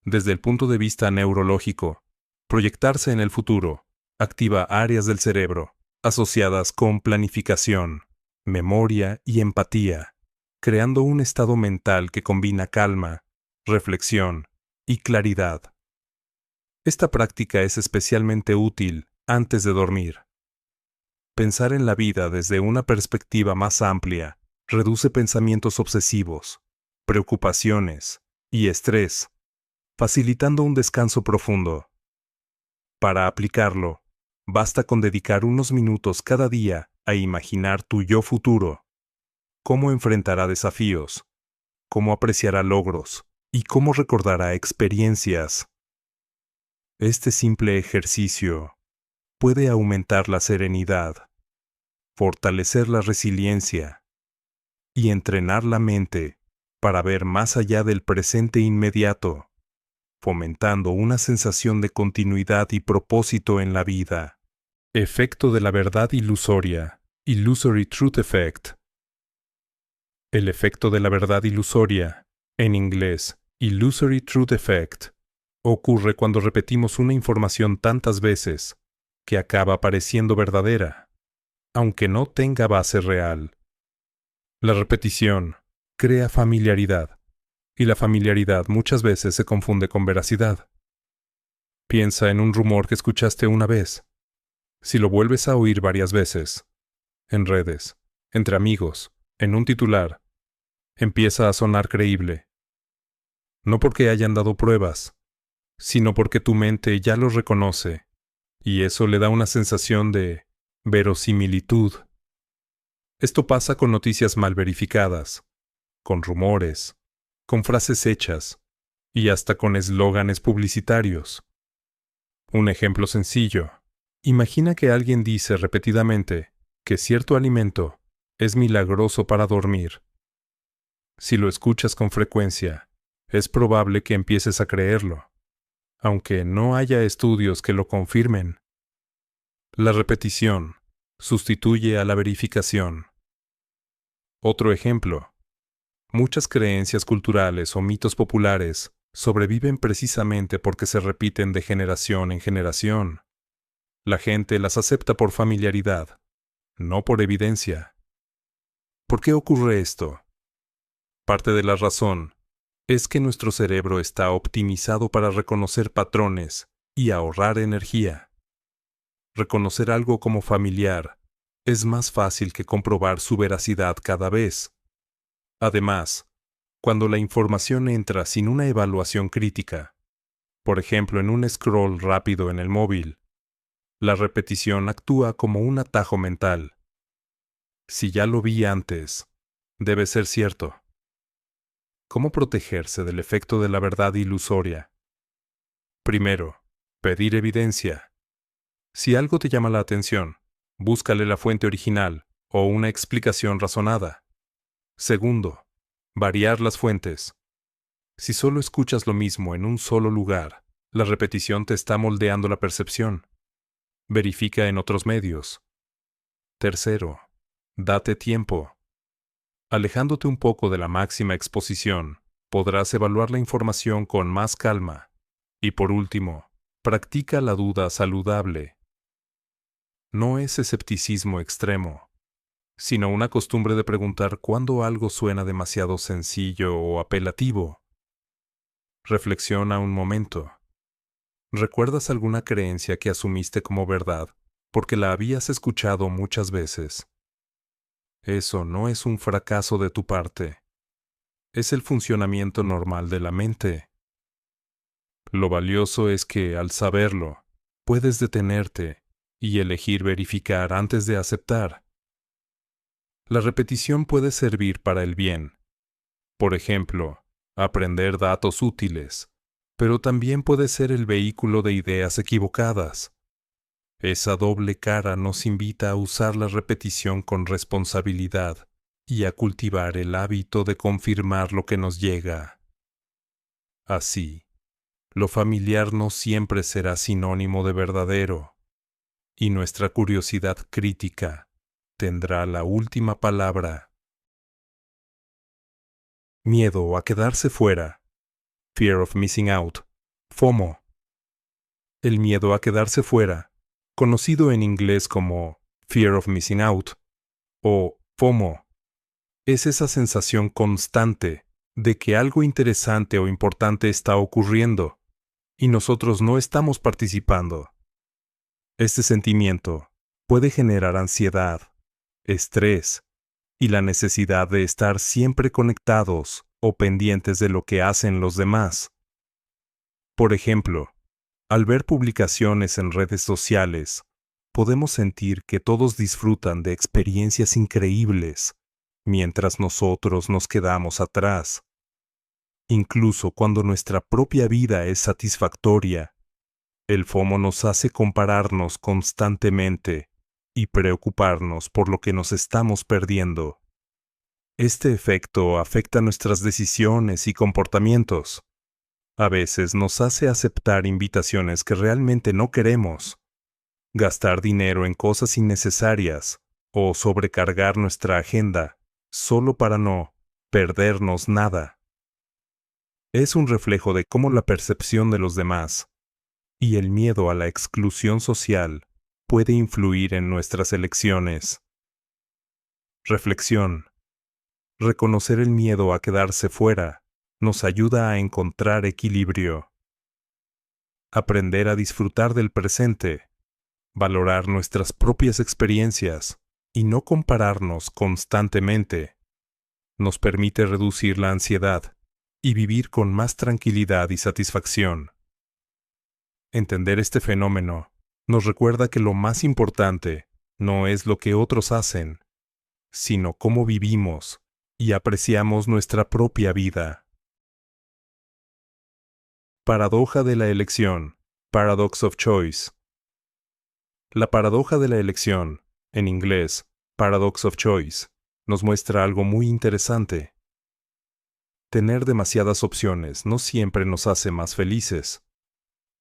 Desde el punto de vista neurológico, proyectarse en el futuro activa áreas del cerebro asociadas con planificación, memoria y empatía, creando un estado mental que combina calma, reflexión y claridad. Esta práctica es especialmente útil antes de dormir. Pensar en la vida desde una perspectiva más amplia reduce pensamientos obsesivos, preocupaciones y estrés, facilitando un descanso profundo. Para aplicarlo, basta con dedicar unos minutos cada día a imaginar tu yo futuro, cómo enfrentará desafíos, cómo apreciará logros y cómo recordará experiencias. Este simple ejercicio puede aumentar la serenidad, fortalecer la resiliencia y entrenar la mente para ver más allá del presente inmediato, fomentando una sensación de continuidad y propósito en la vida. Efecto de la verdad ilusoria, Illusory Truth Effect. El efecto de la verdad ilusoria, en inglés, Illusory Truth Effect, ocurre cuando repetimos una información tantas veces que acaba pareciendo verdadera, aunque no tenga base real. La repetición crea familiaridad, y la familiaridad muchas veces se confunde con veracidad. Piensa en un rumor que escuchaste una vez. Si lo vuelves a oír varias veces, en redes, entre amigos, en un titular, empieza a sonar creíble. No porque hayan dado pruebas, sino porque tu mente ya lo reconoce, y eso le da una sensación de verosimilitud. Esto pasa con noticias mal verificadas, con rumores, con frases hechas, y hasta con eslóganes publicitarios. Un ejemplo sencillo. Imagina que alguien dice repetidamente que cierto alimento es milagroso para dormir. Si lo escuchas con frecuencia, es probable que empieces a creerlo, aunque no haya estudios que lo confirmen. La repetición sustituye a la verificación. Otro ejemplo. Muchas creencias culturales o mitos populares sobreviven precisamente porque se repiten de generación en generación. La gente las acepta por familiaridad, no por evidencia. ¿Por qué ocurre esto? Parte de la razón es que nuestro cerebro está optimizado para reconocer patrones y ahorrar energía. Reconocer algo como familiar es más fácil que comprobar su veracidad cada vez. Además, cuando la información entra sin una evaluación crítica, por ejemplo en un scroll rápido en el móvil, la repetición actúa como un atajo mental. Si ya lo vi antes, debe ser cierto. ¿Cómo protegerse del efecto de la verdad ilusoria? Primero, pedir evidencia. Si algo te llama la atención, búscale la fuente original o una explicación razonada. Segundo, Variar las fuentes. Si solo escuchas lo mismo en un solo lugar, la repetición te está moldeando la percepción. Verifica en otros medios. Tercero, date tiempo. Alejándote un poco de la máxima exposición, podrás evaluar la información con más calma. Y por último, practica la duda saludable. No es escepticismo extremo, sino una costumbre de preguntar cuándo algo suena demasiado sencillo o apelativo. Reflexiona un momento. ¿Recuerdas alguna creencia que asumiste como verdad porque la habías escuchado muchas veces? Eso no es un fracaso de tu parte. Es el funcionamiento normal de la mente. Lo valioso es que, al saberlo, puedes detenerte y elegir verificar antes de aceptar. La repetición puede servir para el bien. Por ejemplo, aprender datos útiles, pero también puede ser el vehículo de ideas equivocadas. Esa doble cara nos invita a usar la repetición con responsabilidad y a cultivar el hábito de confirmar lo que nos llega. Así, lo familiar no siempre será sinónimo de verdadero, y nuestra curiosidad crítica tendrá la última palabra. Miedo a quedarse fuera. Fear of missing out. FOMO. El miedo a quedarse fuera, conocido en inglés como Fear of Missing Out o FOMO, es esa sensación constante de que algo interesante o importante está ocurriendo y nosotros no estamos participando. Este sentimiento puede generar ansiedad, estrés y la necesidad de estar siempre conectados o pendientes de lo que hacen los demás. Por ejemplo, al ver publicaciones en redes sociales, podemos sentir que todos disfrutan de experiencias increíbles, mientras nosotros nos quedamos atrás. Incluso cuando nuestra propia vida es satisfactoria, el FOMO nos hace compararnos constantemente y preocuparnos por lo que nos estamos perdiendo. Este efecto afecta nuestras decisiones y comportamientos. A veces nos hace aceptar invitaciones que realmente no queremos, gastar dinero en cosas innecesarias o sobrecargar nuestra agenda solo para no perdernos nada. Es un reflejo de cómo la percepción de los demás y el miedo a la exclusión social puede influir en nuestras elecciones. Reflexión. Reconocer el miedo a quedarse fuera nos ayuda a encontrar equilibrio. Aprender a disfrutar del presente, valorar nuestras propias experiencias y no compararnos constantemente, nos permite reducir la ansiedad y vivir con más tranquilidad y satisfacción. Entender este fenómeno nos recuerda que lo más importante no es lo que otros hacen, sino cómo vivimos y apreciamos nuestra propia vida. Paradoja de la elección. Paradox of choice. La paradoja de la elección, en inglés, paradox of choice, nos muestra algo muy interesante. Tener demasiadas opciones no siempre nos hace más felices.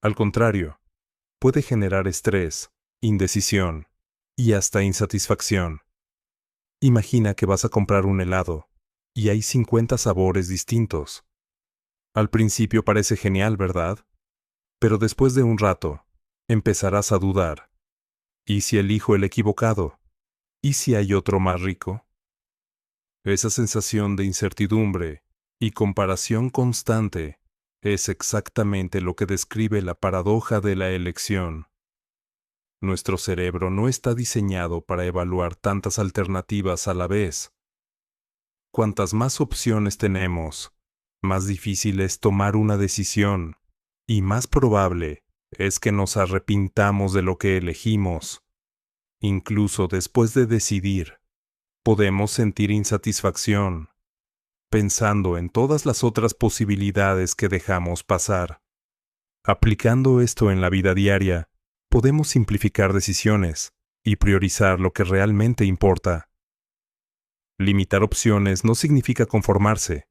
Al contrario, puede generar estrés, indecisión y hasta insatisfacción. Imagina que vas a comprar un helado y hay 50 sabores distintos. Al principio parece genial, ¿verdad? Pero después de un rato, empezarás a dudar. ¿Y si elijo el equivocado? ¿Y si hay otro más rico? Esa sensación de incertidumbre y comparación constante es exactamente lo que describe la paradoja de la elección. Nuestro cerebro no está diseñado para evaluar tantas alternativas a la vez. Cuantas más opciones tenemos, más difícil es tomar una decisión, y más probable es que nos arrepintamos de lo que elegimos. Incluso después de decidir, podemos sentir insatisfacción, pensando en todas las otras posibilidades que dejamos pasar. Aplicando esto en la vida diaria, podemos simplificar decisiones y priorizar lo que realmente importa. Limitar opciones no significa conformarse,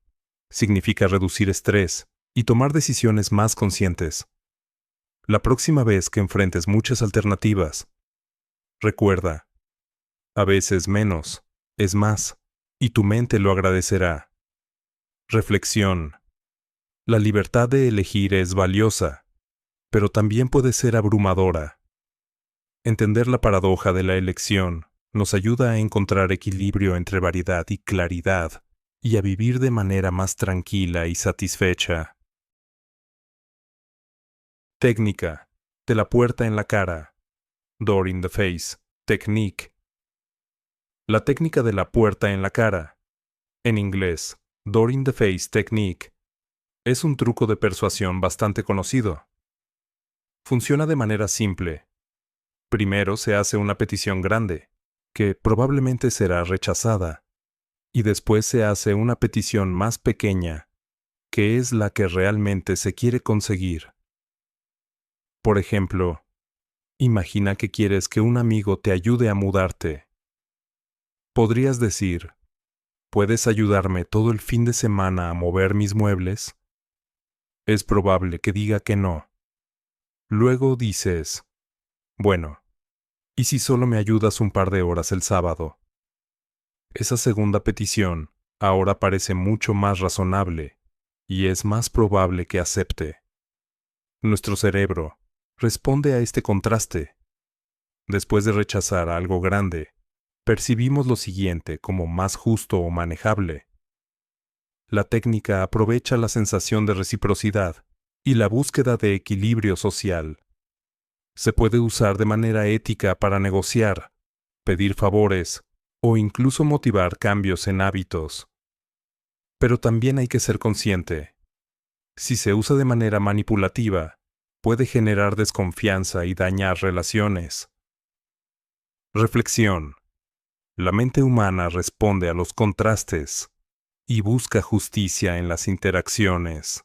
Significa reducir estrés y tomar decisiones más conscientes. La próxima vez que enfrentes muchas alternativas, recuerda, a veces menos es más, y tu mente lo agradecerá. Reflexión. La libertad de elegir es valiosa, pero también puede ser abrumadora. Entender la paradoja de la elección nos ayuda a encontrar equilibrio entre variedad y claridad, y a vivir de manera más tranquila y satisfecha. Técnica de la puerta en la cara. Door in the face. Technique. La técnica de la puerta en la cara, en inglés, door in the face technique, es un truco de persuasión bastante conocido. Funciona de manera simple. Primero se hace una petición grande, que probablemente será rechazada, y después se hace una petición más pequeña, que es la que realmente se quiere conseguir. Por ejemplo, imagina que quieres que un amigo te ayude a mudarte. Podrías decir, ¿puedes ayudarme todo el fin de semana a mover mis muebles? Es probable que diga que no. Luego dices, bueno, ¿y si solo me ayudas un par de horas el sábado? Esa segunda petición ahora parece mucho más razonable, y es más probable que acepte. Nuestro cerebro responde a este contraste. Después de rechazar algo grande, percibimos lo siguiente como más justo o manejable. La técnica aprovecha la sensación de reciprocidad y la búsqueda de equilibrio social. Se puede usar de manera ética para negociar, pedir favores o incluso motivar cambios en hábitos. Pero también hay que ser consciente. Si se usa de manera manipulativa, puede generar desconfianza y dañar relaciones. Reflexión. La mente humana responde a los contrastes y busca justicia en las interacciones.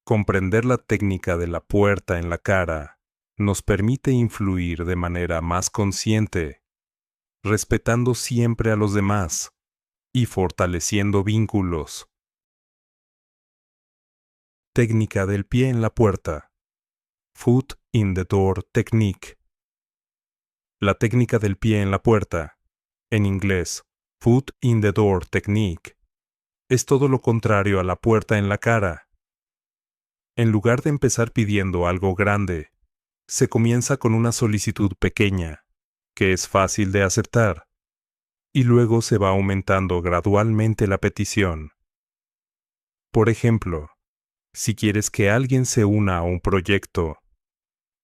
Comprender la técnica de la puerta en la cara nos permite influir de manera más consciente, respetando siempre a los demás y fortaleciendo vínculos. Técnica del pie en la puerta. Foot in the door technique. La técnica del pie en la puerta, en inglés, foot in the door technique, es todo lo contrario a la puerta en la cara. En lugar de empezar pidiendo algo grande, se comienza con una solicitud pequeña, que es fácil de aceptar, y luego se va aumentando gradualmente la petición. Por ejemplo, si quieres que alguien se una a un proyecto,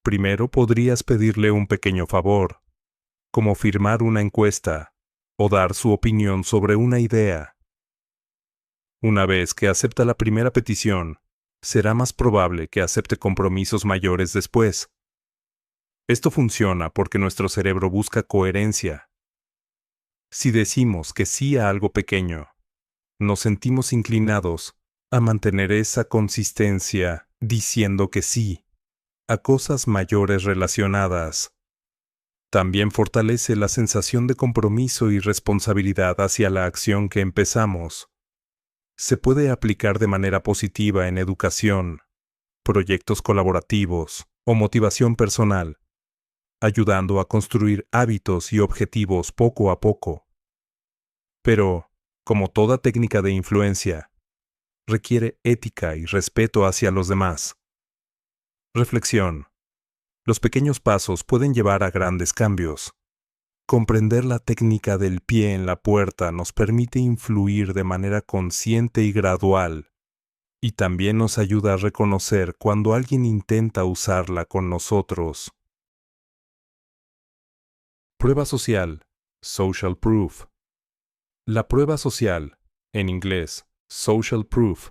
primero podrías pedirle un pequeño favor, como firmar una encuesta o dar su opinión sobre una idea. Una vez que acepta la primera petición, será más probable que acepte compromisos mayores después. Esto funciona porque nuestro cerebro busca coherencia. Si decimos que sí a algo pequeño, nos sentimos inclinados a mantener esa consistencia diciendo que sí a cosas mayores relacionadas. También fortalece la sensación de compromiso y responsabilidad hacia la acción que empezamos. Se puede aplicar de manera positiva en educación, proyectos colaborativos o motivación personal, ayudando a construir hábitos y objetivos poco a poco. Pero, como toda técnica de influencia, requiere ética y respeto hacia los demás. Reflexión. Los pequeños pasos pueden llevar a grandes cambios. Comprender la técnica del pie en la puerta nos permite influir de manera consciente y gradual, y también nos ayuda a reconocer cuando alguien intenta usarla con nosotros. Prueba social, social proof. La prueba social, en inglés, social proof,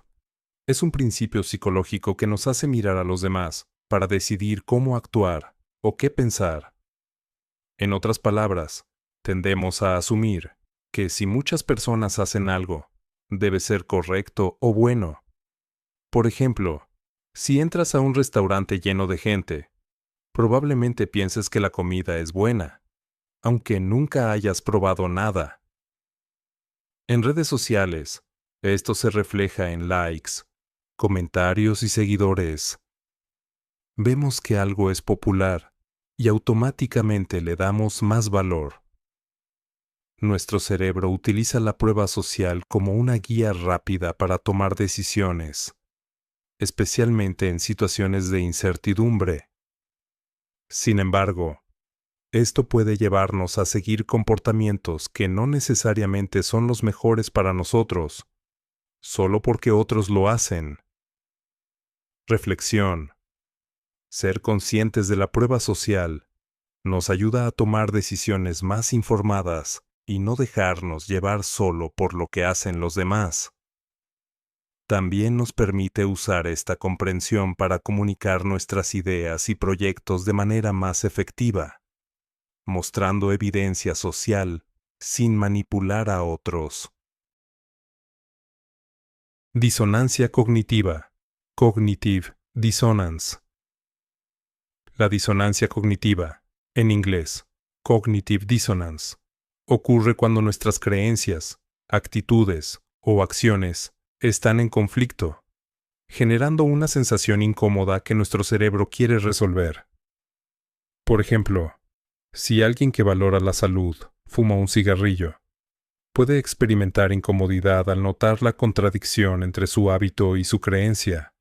es un principio psicológico que nos hace mirar a los demás para decidir cómo actuar o qué pensar. En otras palabras, tendemos a asumir que si muchas personas hacen algo, debe ser correcto o bueno. Por ejemplo, si entras a un restaurante lleno de gente, probablemente pienses que la comida es buena, aunque nunca hayas probado nada. En redes sociales, Esto se refleja en likes, comentarios y seguidores. Vemos que algo es popular y automáticamente le damos más valor. Nuestro cerebro utiliza la prueba social como una guía rápida para tomar decisiones, especialmente en situaciones de incertidumbre. Sin embargo, esto puede llevarnos a seguir comportamientos que no necesariamente son los mejores para nosotros, solo porque otros lo hacen. Reflexión. Ser conscientes de la prueba social nos ayuda a tomar decisiones más informadas y no dejarnos llevar solo por lo que hacen los demás. También nos permite usar esta comprensión para comunicar nuestras ideas y proyectos de manera más efectiva, mostrando evidencia social sin manipular a otros. Disonancia cognitiva. Cognitive dissonance. La disonancia cognitiva, en inglés, cognitive dissonance, ocurre cuando nuestras creencias, actitudes o acciones están en conflicto, generando una sensación incómoda que nuestro cerebro quiere resolver. Por ejemplo, si alguien que valora la salud fuma un cigarrillo, puede experimentar incomodidad al notar la contradicción entre su hábito y su creencia.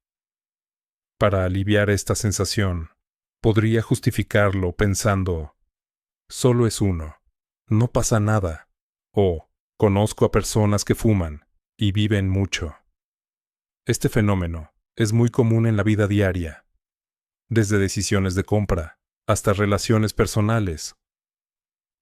Para aliviar esta sensación, podría justificarlo pensando, solo es uno, no pasa nada, o conozco a personas que fuman y viven mucho. Este fenómeno es muy común en la vida diaria, desde decisiones de compra hasta relaciones personales.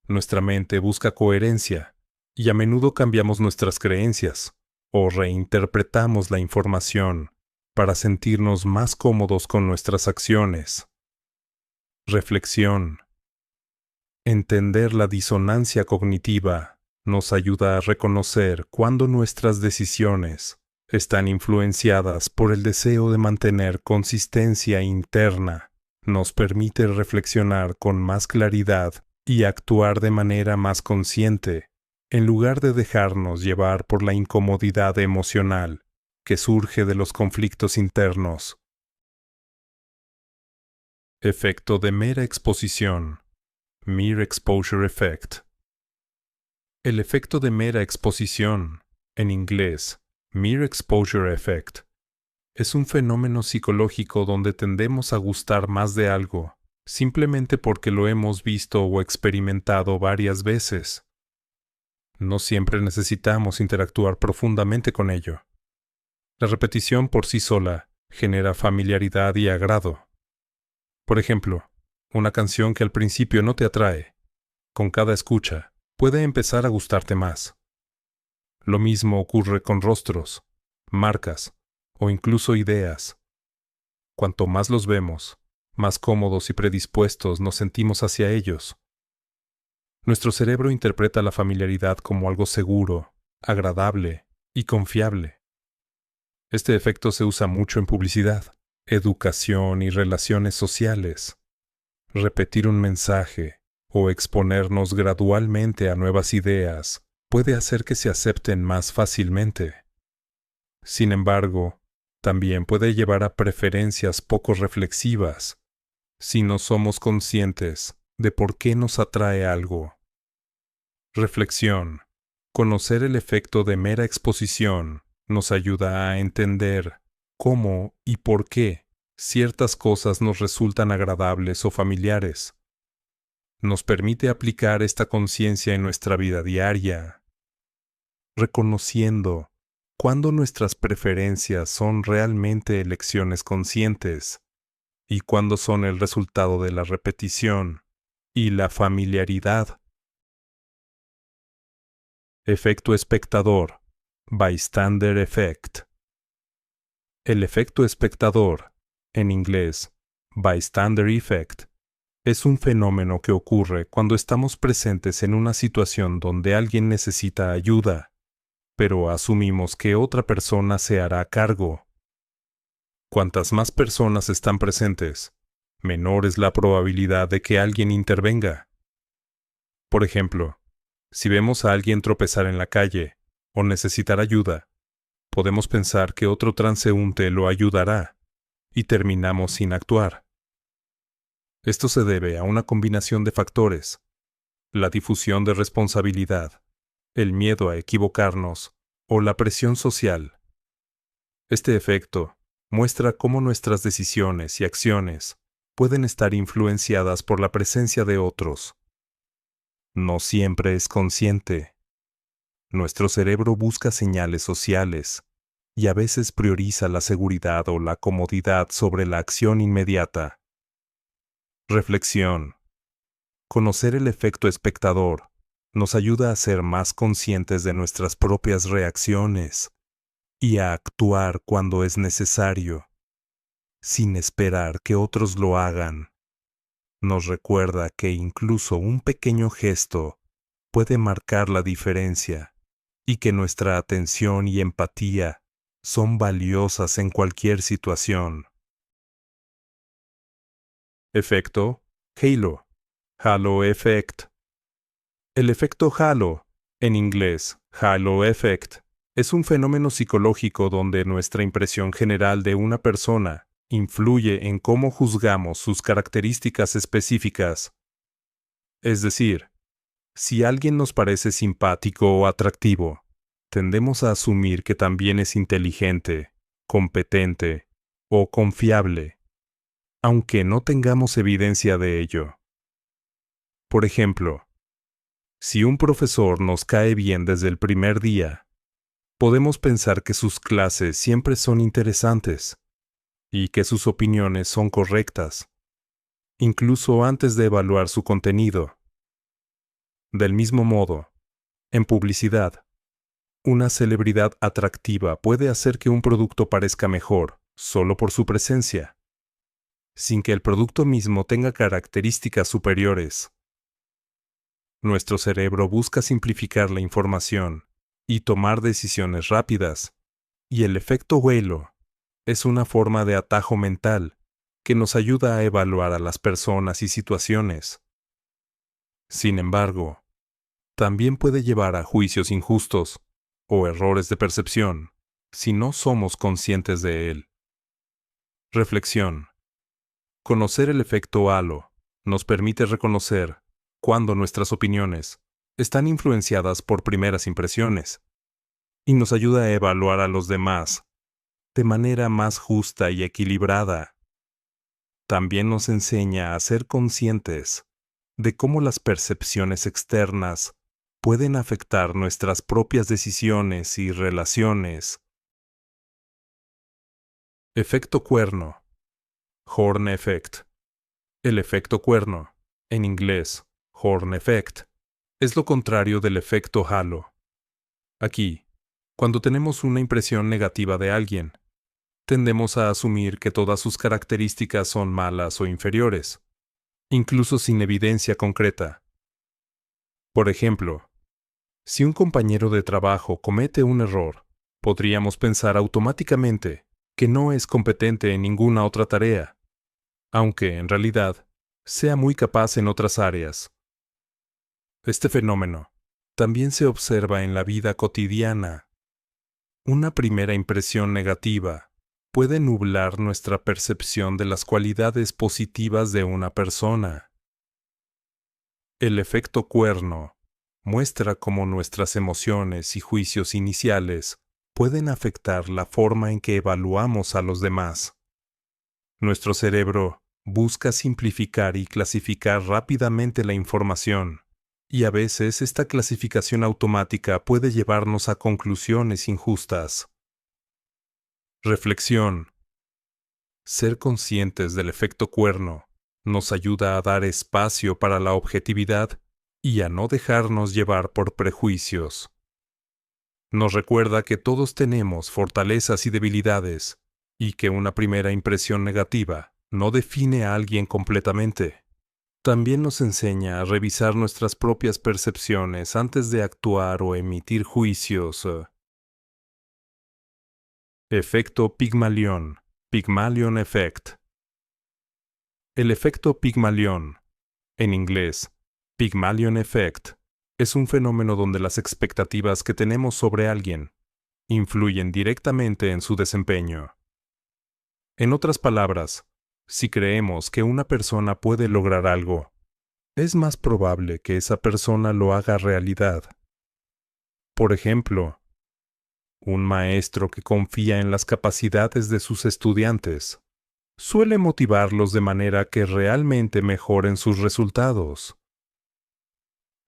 Nuestra mente busca coherencia y a menudo cambiamos nuestras creencias o reinterpretamos la información para sentirnos más cómodos con nuestras acciones. Reflexión. Entender la disonancia cognitiva nos ayuda a reconocer cuándo nuestras decisiones están influenciadas por el deseo de mantener consistencia interna. Nos permite reflexionar con más claridad y actuar de manera más consciente, en lugar de dejarnos llevar por la incomodidad emocional que surge de los conflictos internos. Efecto de mera exposición. Mere Exposure Effect. El efecto de mera exposición, en inglés, Mere Exposure Effect, es un fenómeno psicológico donde tendemos a gustar más de algo, simplemente porque lo hemos visto o experimentado varias veces. No siempre necesitamos interactuar profundamente con ello. La repetición por sí sola genera familiaridad y agrado. Por ejemplo, una canción que al principio no te atrae, con cada escucha, puede empezar a gustarte más. Lo mismo ocurre con rostros, marcas o incluso ideas. Cuanto más los vemos, más cómodos y predispuestos nos sentimos hacia ellos. Nuestro cerebro interpreta la familiaridad como algo seguro, agradable y confiable. Este efecto se usa mucho en publicidad, educación y relaciones sociales. Repetir un mensaje o exponernos gradualmente a nuevas ideas puede hacer que se acepten más fácilmente. Sin embargo, también puede llevar a preferencias poco reflexivas si no somos conscientes de por qué nos atrae algo. Reflexión. Conocer el efecto de mera exposición nos ayuda a entender cómo y por qué ciertas cosas nos resultan agradables o familiares. Nos permite aplicar esta conciencia en nuestra vida diaria, reconociendo cuándo nuestras preferencias son realmente elecciones conscientes y cuándo son el resultado de la repetición y la familiaridad. Efecto espectador, Bystander Effect. El efecto espectador, en inglés, Bystander Effect, es un fenómeno que ocurre cuando estamos presentes en una situación donde alguien necesita ayuda, pero asumimos que otra persona se hará cargo. Cuantas más personas están presentes, menor es la probabilidad de que alguien intervenga. Por ejemplo, si vemos a alguien tropezar en la calle o necesitar ayuda, Podemos pensar que otro transeúnte lo ayudará y terminamos sin actuar. Esto se debe a una combinación de factores: la difusión de responsabilidad, el miedo a equivocarnos o la presión social. Este efecto muestra cómo nuestras decisiones y acciones pueden estar influenciadas por la presencia de otros. No siempre es consciente. Nuestro cerebro busca señales sociales y a veces prioriza la seguridad o la comodidad sobre la acción inmediata. Reflexión. Conocer el efecto espectador nos ayuda a ser más conscientes de nuestras propias reacciones y a actuar cuando es necesario, sin esperar que otros lo hagan. Nos recuerda que incluso un pequeño gesto puede marcar la diferencia y que nuestra atención y empatía son valiosas en cualquier situación. Efecto Halo. Halo Effect. El efecto halo, en inglés Halo Effect, es un fenómeno psicológico donde nuestra impresión general de una persona influye en cómo juzgamos sus características específicas. Es decir, si alguien nos parece simpático o atractivo, tendemos a asumir que también es inteligente, competente o confiable, aunque no tengamos evidencia de ello. Por ejemplo, si un profesor nos cae bien desde el primer día, podemos pensar que sus clases siempre son interesantes y que sus opiniones son correctas, incluso antes de evaluar su contenido. Del mismo modo, en publicidad, una celebridad atractiva puede hacer que un producto parezca mejor solo por su presencia, sin que el producto mismo tenga características superiores. Nuestro cerebro busca simplificar la información y tomar decisiones rápidas, y el efecto halo es una forma de atajo mental que nos ayuda a evaluar a las personas y situaciones. Sin embargo, también puede llevar a juicios injustos o errores de percepción si no somos conscientes de él. Reflexión. Conocer el efecto halo nos permite reconocer cuando nuestras opiniones están influenciadas por primeras impresiones y nos ayuda a evaluar a los demás de manera más justa y equilibrada. También nos enseña a ser conscientes de cómo las percepciones externas pueden afectar nuestras propias decisiones y relaciones. Efecto cuerno. Horn Effect. El efecto cuerno, en inglés Horn Effect, es lo contrario del efecto halo. Aquí, cuando tenemos una impresión negativa de alguien, tendemos a asumir que todas sus características son malas o inferiores, incluso sin evidencia concreta. Por ejemplo, si un compañero de trabajo comete un error, podríamos pensar automáticamente que no es competente en ninguna otra tarea, aunque en realidad sea muy capaz en otras áreas. Este fenómeno también se observa en la vida cotidiana. Una primera impresión negativa puede nublar nuestra percepción de las cualidades positivas de una persona. El efecto cuerno muestra cómo nuestras emociones y juicios iniciales pueden afectar la forma en que evaluamos a los demás. Nuestro cerebro busca simplificar y clasificar rápidamente la información, y a veces esta clasificación automática puede llevarnos a conclusiones injustas. Reflexión. Ser conscientes del efecto cuerno nos ayuda a dar espacio para la objetividad y a no dejarnos llevar por prejuicios. Nos recuerda que todos tenemos fortalezas y debilidades, y que una primera impresión negativa no define a alguien completamente. También nos enseña a revisar nuestras propias percepciones antes de actuar o emitir juicios. Efecto Pigmalión. Pygmalion Effect. El efecto Pigmalión, en inglés Pygmalion Effect, es un fenómeno donde las expectativas que tenemos sobre alguien influyen directamente en su desempeño. En otras palabras, si creemos que una persona puede lograr algo, es más probable que esa persona lo haga realidad. Por ejemplo, un maestro que confía en las capacidades de sus estudiantes suele motivarlos de manera que realmente mejoren sus resultados.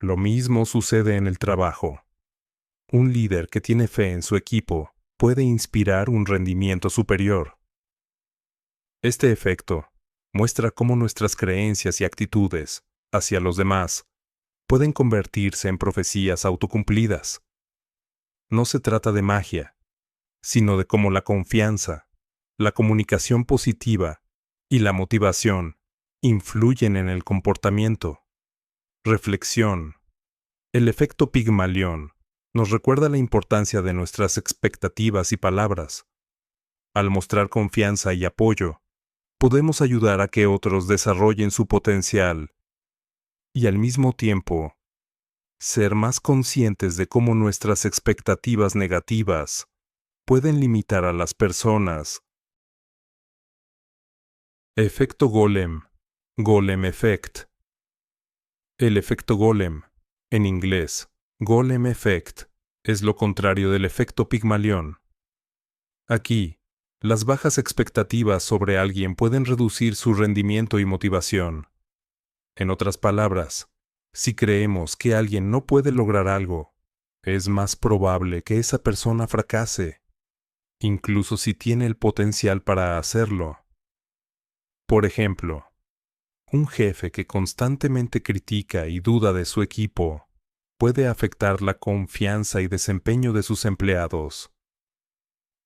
Lo mismo sucede en el trabajo. Un líder que tiene fe en su equipo puede inspirar un rendimiento superior. Este efecto muestra cómo nuestras creencias y actitudes hacia los demás pueden convertirse en profecías autocumplidas. No se trata de magia, sino de cómo la confianza, la comunicación positiva y la motivación influyen en el comportamiento. Reflexión. El efecto Pigmalión nos recuerda la importancia de nuestras expectativas y palabras. Al mostrar confianza y apoyo, podemos ayudar a que otros desarrollen su potencial y al mismo tiempo ser más conscientes de cómo nuestras expectativas negativas pueden limitar a las personas. Efecto Golem. Golem Effect. El efecto Golem, en inglés, Golem Effect, es lo contrario del efecto Pigmalión. Aquí, las bajas expectativas sobre alguien pueden reducir su rendimiento y motivación. En otras palabras, si creemos que alguien no puede lograr algo, es más probable que esa persona fracase, incluso si tiene el potencial para hacerlo. Por ejemplo, un jefe que constantemente critica y duda de su equipo puede afectar la confianza y desempeño de sus empleados.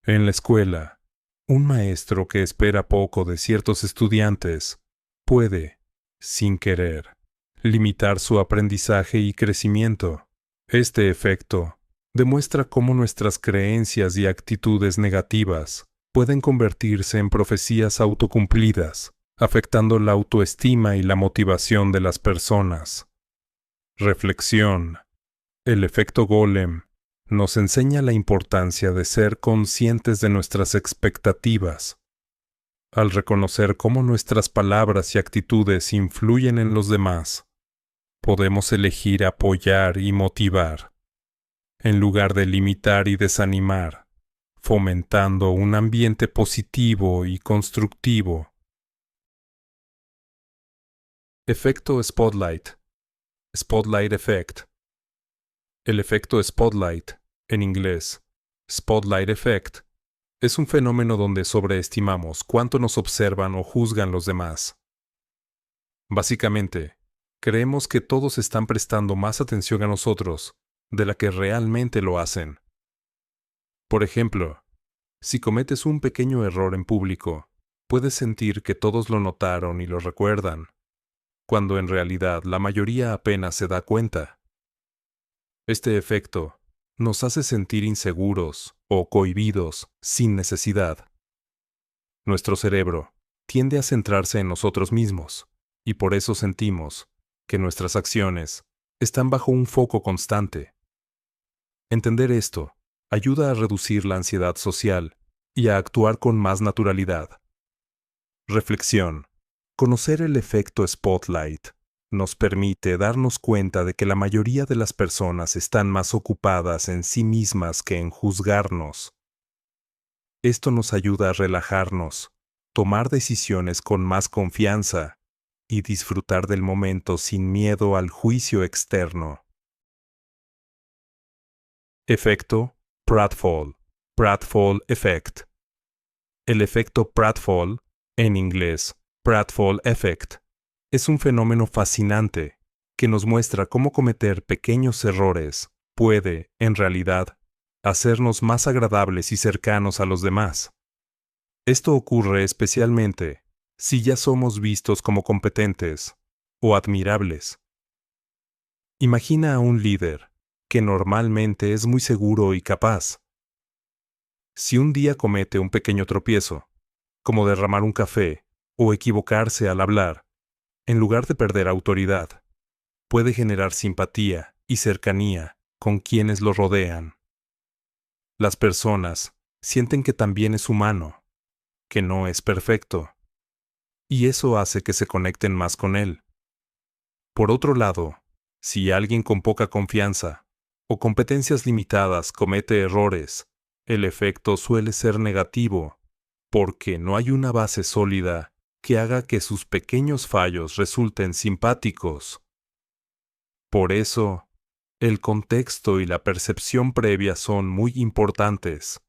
En la escuela, un maestro que espera poco de ciertos estudiantes puede, sin querer, limitar su aprendizaje y crecimiento. Este efecto demuestra cómo nuestras creencias y actitudes negativas pueden convertirse en profecías autocumplidas, afectando la autoestima y la motivación de las personas. Reflexión. El efecto Golem nos enseña la importancia de ser conscientes de nuestras expectativas. Al reconocer cómo nuestras palabras y actitudes influyen en los demás, podemos elegir apoyar y motivar, en lugar de limitar y desanimar, fomentando un ambiente positivo y constructivo. Efecto Spotlight. Spotlight Effect. El efecto Spotlight, en inglés, Spotlight Effect, es un fenómeno donde sobreestimamos cuánto nos observan o juzgan los demás. Básicamente, creemos que todos están prestando más atención a nosotros de la que realmente lo hacen. Por ejemplo, si cometes un pequeño error en público, puedes sentir que todos lo notaron y lo recuerdan, cuando en realidad la mayoría apenas se da cuenta. Este efecto nos hace sentir inseguros o cohibidos sin necesidad. Nuestro cerebro tiende a centrarse en nosotros mismos, y por eso sentimos que nuestras acciones están bajo un foco constante. Entender esto ayuda a reducir la ansiedad social y a actuar con más naturalidad. Reflexión. Conocer el efecto Spotlight nos permite darnos cuenta de que la mayoría de las personas están más ocupadas en sí mismas que en juzgarnos. Esto nos ayuda a relajarnos, tomar decisiones con más confianza y disfrutar del momento sin miedo al juicio externo. Efecto Pratfall. Pratfall Effect. El efecto Pratfall, en inglés, Pratfall Effect, es un fenómeno fascinante que nos muestra cómo cometer pequeños errores puede, en realidad, hacernos más agradables y cercanos a los demás. Esto ocurre especialmente si ya somos vistos como competentes o admirables. Imagina a un líder que normalmente es muy seguro y capaz. Si un día comete un pequeño tropiezo, como derramar un café o equivocarse al hablar, en lugar de perder autoridad, puede generar simpatía y cercanía con quienes lo rodean. Las personas sienten que también es humano, que no es perfecto, y eso hace que se conecten más con él. Por otro lado, si alguien con poca confianza o competencias limitadas comete errores, el efecto suele ser negativo, porque no hay una base sólida que haga que sus pequeños fallos resulten simpáticos. Por eso, el contexto y la percepción previa son muy importantes.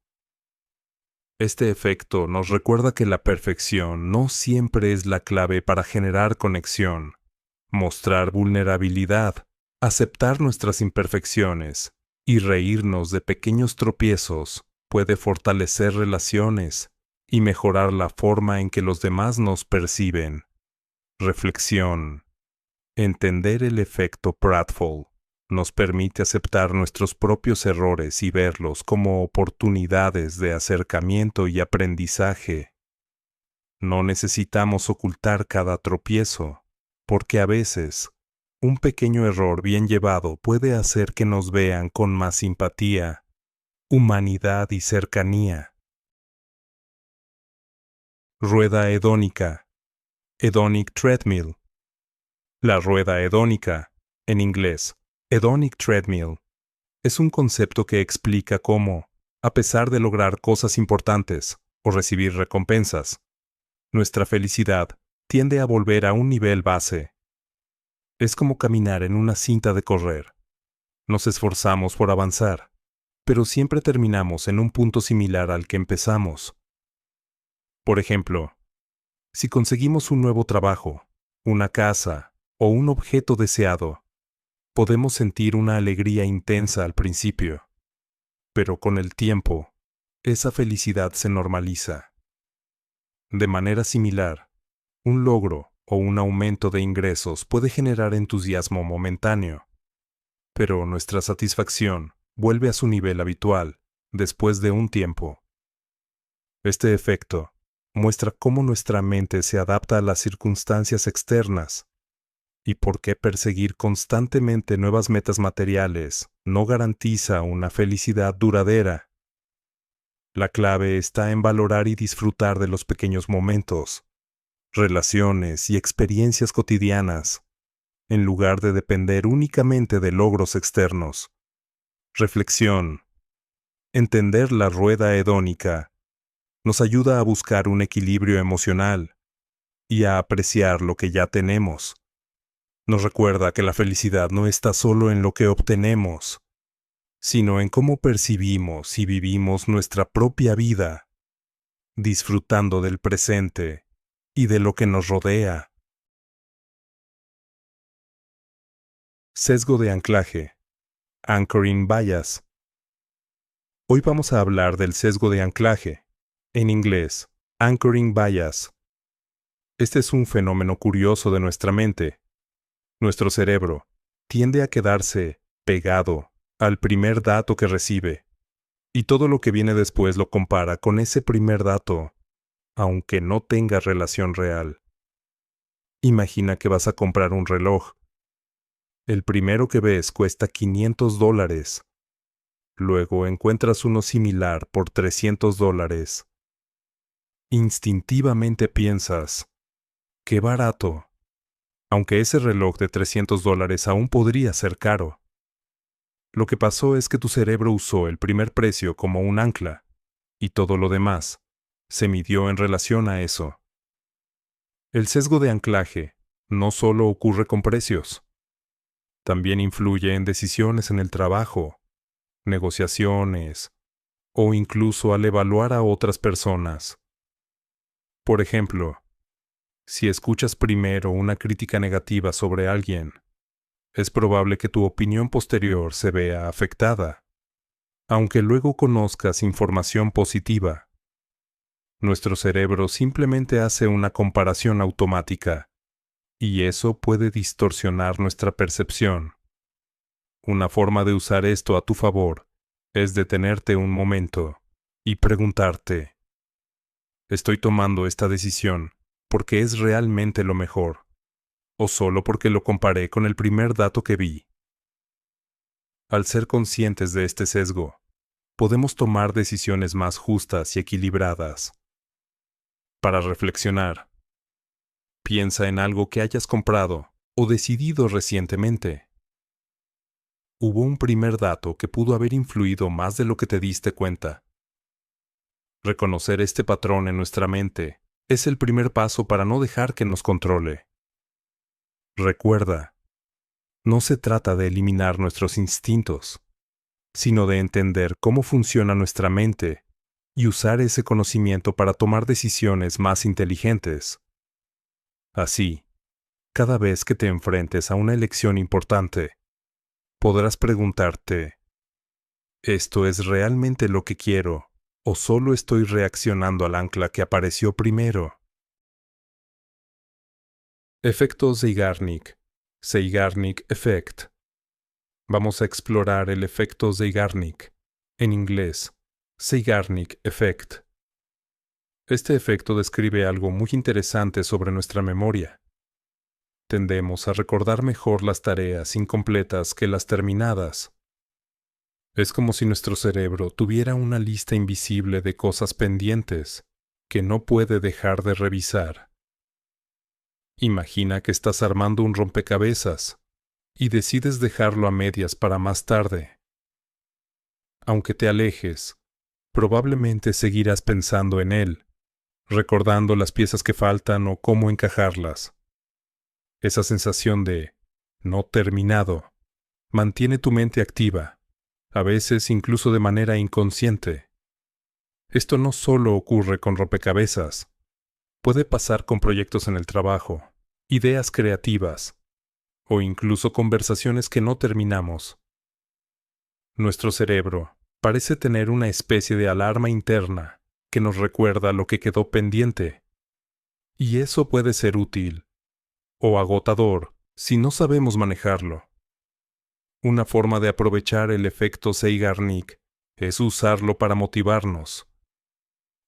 Este efecto nos recuerda que la perfección no siempre es la clave para generar conexión. Mostrar vulnerabilidad, aceptar nuestras imperfecciones y reírnos de pequeños tropiezos puede fortalecer relaciones y mejorar la forma en que los demás nos perciben. Reflexión. Entender el efecto Pratfall nos permite aceptar nuestros propios errores y verlos como oportunidades de acercamiento y aprendizaje. No necesitamos ocultar cada tropiezo, porque a veces un pequeño error bien llevado puede hacer que nos vean con más simpatía, humanidad y cercanía. Rueda hedónica. Hedonic treadmill. La rueda hedónica, en inglés, hedonic treadmill, es un concepto que explica cómo, a pesar de lograr cosas importantes o recibir recompensas, nuestra felicidad tiende a volver a un nivel base. Es como caminar en una cinta de correr. Nos esforzamos por avanzar, pero siempre terminamos en un punto similar al que empezamos. Por ejemplo, si conseguimos un nuevo trabajo, una casa o un objeto deseado, podemos sentir una alegría intensa al principio, pero con el tiempo, esa felicidad se normaliza. De manera similar, un logro o un aumento de ingresos puede generar entusiasmo momentáneo, pero nuestra satisfacción vuelve a su nivel habitual después de un tiempo. Este efecto muestra cómo nuestra mente se adapta a las circunstancias externas y por qué perseguir constantemente nuevas metas materiales no garantiza una felicidad duradera. La clave está en valorar y disfrutar de los pequeños momentos, relaciones y experiencias cotidianas, en lugar de depender únicamente de logros externos. Reflexión. Entender la rueda hedónica nos ayuda a buscar un equilibrio emocional y a apreciar lo que ya tenemos. Nos recuerda que la felicidad no está solo en lo que obtenemos, sino en cómo percibimos y vivimos nuestra propia vida, disfrutando del presente y de lo que nos rodea. Sesgo de anclaje. Anchoring bias. Hoy vamos a hablar del sesgo de anclaje, en inglés, anchoring bias. Este es un fenómeno curioso de nuestra mente. Nuestro cerebro tiende a quedarse pegado al primer dato que recibe, y todo lo que viene después lo compara con ese primer dato, aunque no tenga relación real. Imagina que vas a comprar un reloj. El primero que ves cuesta $500. Luego encuentras uno similar por $300. Instintivamente piensas, ¡qué barato! Aunque ese reloj de $300 aún podría ser caro. Lo que pasó es que tu cerebro usó el primer precio como un ancla, y todo lo demás se midió en relación a eso. El sesgo de anclaje no solo ocurre con precios, también influye en decisiones en el trabajo, negociaciones, o incluso al evaluar a otras personas. Por ejemplo, si escuchas primero una crítica negativa sobre alguien, es probable que tu opinión posterior se vea afectada, aunque luego conozcas información positiva. Nuestro cerebro simplemente hace una comparación automática, y eso puede distorsionar nuestra percepción. Una forma de usar esto a tu favor es detenerte un momento y preguntarte, ¿estoy tomando esta decisión porque es realmente lo mejor, o solo porque lo comparé con el primer dato que vi? Al ser conscientes de este sesgo, podemos tomar decisiones más justas y equilibradas. Para reflexionar, piensa en algo que hayas comprado o decidido recientemente. Hubo un primer dato que pudo haber influido más de lo que te diste cuenta. Reconocer este patrón en nuestra mente es el primer paso para no dejar que nos controle. Recuerda, no se trata de eliminar nuestros instintos, sino de entender cómo funciona nuestra mente y usar ese conocimiento para tomar decisiones más inteligentes. Así, cada vez que te enfrentes a una elección importante, podrás preguntarte, ¿esto es realmente lo que quiero o solo estoy reaccionando al ancla que apareció primero? Efecto Zeigarnik. Zeigarnik Effect. Vamos a explorar el efecto Zeigarnik, en inglés, Zeigarnik Effect. Este efecto describe algo muy interesante sobre nuestra memoria. Tendemos a recordar mejor las tareas incompletas que las terminadas. Es como si nuestro cerebro tuviera una lista invisible de cosas pendientes que no puede dejar de revisar. Imagina que estás armando un rompecabezas y decides dejarlo a medias para más tarde. Aunque te alejes, probablemente seguirás pensando en él, recordando las piezas que faltan o cómo encajarlas. Esa sensación de no terminado mantiene tu mente activa, a veces incluso de manera inconsciente. Esto no solo ocurre con rompecabezas, puede pasar con proyectos en el trabajo, ideas creativas, o incluso conversaciones que no terminamos. Nuestro cerebro parece tener una especie de alarma interna que nos recuerda lo que quedó pendiente. Y eso puede ser útil o agotador si no sabemos manejarlo. Una forma de aprovechar el efecto Zeigarnik es usarlo para motivarnos.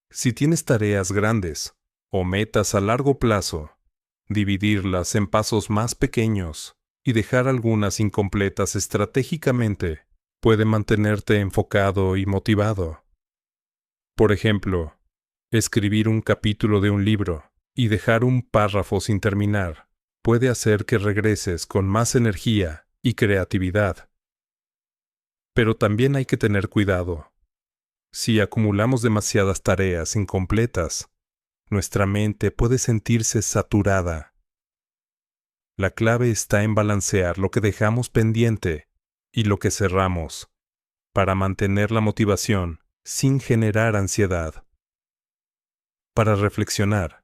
Si tienes tareas grandes o metas a largo plazo, dividirlas en pasos más pequeños y dejar algunas incompletas estratégicamente puede mantenerte enfocado y motivado. Por ejemplo, escribir un capítulo de un libro y dejar un párrafo sin terminar puede hacer que regreses con más energía y creatividad. Pero también hay que tener cuidado. Si acumulamos demasiadas tareas incompletas, nuestra mente puede sentirse saturada. La clave está en balancear lo que dejamos pendiente y lo que cerramos, para mantener la motivación sin generar ansiedad. Para reflexionar.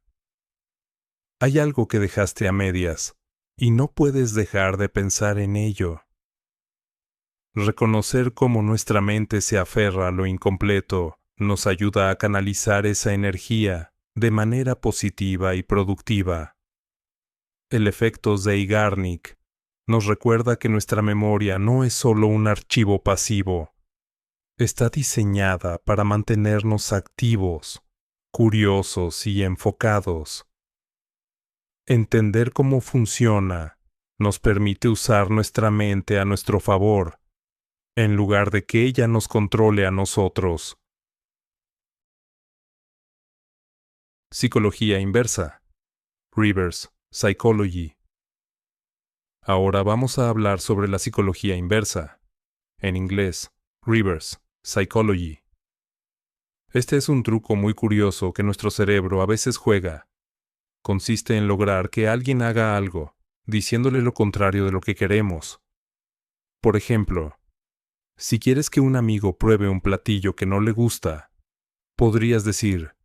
Hay algo que dejaste a medias y no puedes dejar de pensar en ello. Reconocer cómo nuestra mente se aferra a lo incompleto nos ayuda a canalizar esa energía de manera positiva y productiva. El efecto Zeigarnik nos recuerda que nuestra memoria no es solo un archivo pasivo. Está diseñada para mantenernos activos, curiosos y enfocados. Entender cómo funciona nos permite usar nuestra mente a nuestro favor, en lugar de que ella nos controle a nosotros. Psicología inversa. Reverse Psychology. Ahora vamos a hablar sobre la psicología inversa. En inglés, Reverse Psychology. Este es un truco muy curioso que nuestro cerebro a veces juega. Consiste en lograr que alguien haga algo, diciéndole lo contrario de lo que queremos. Por ejemplo, si quieres que un amigo pruebe un platillo que no le gusta, podrías decir,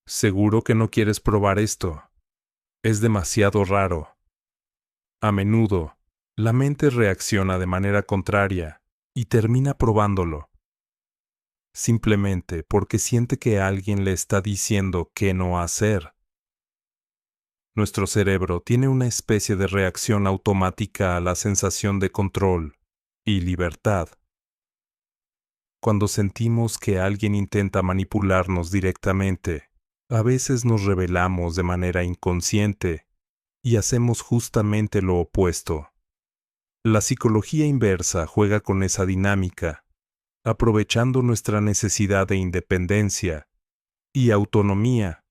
«Seguro que no quieres probar esto. Es demasiado raro». A menudo, la mente reacciona de manera contraria y termina probándolo, simplemente porque siente que alguien le está diciendo qué no hacer. Nuestro cerebro tiene una especie de reacción automática a la sensación de control y libertad. Cuando sentimos que alguien intenta manipularnos directamente, a veces nos rebelamos de manera inconsciente y hacemos justamente lo opuesto. La psicología inversa juega con esa dinámica aprovechando nuestra necesidad de independencia y autonomía.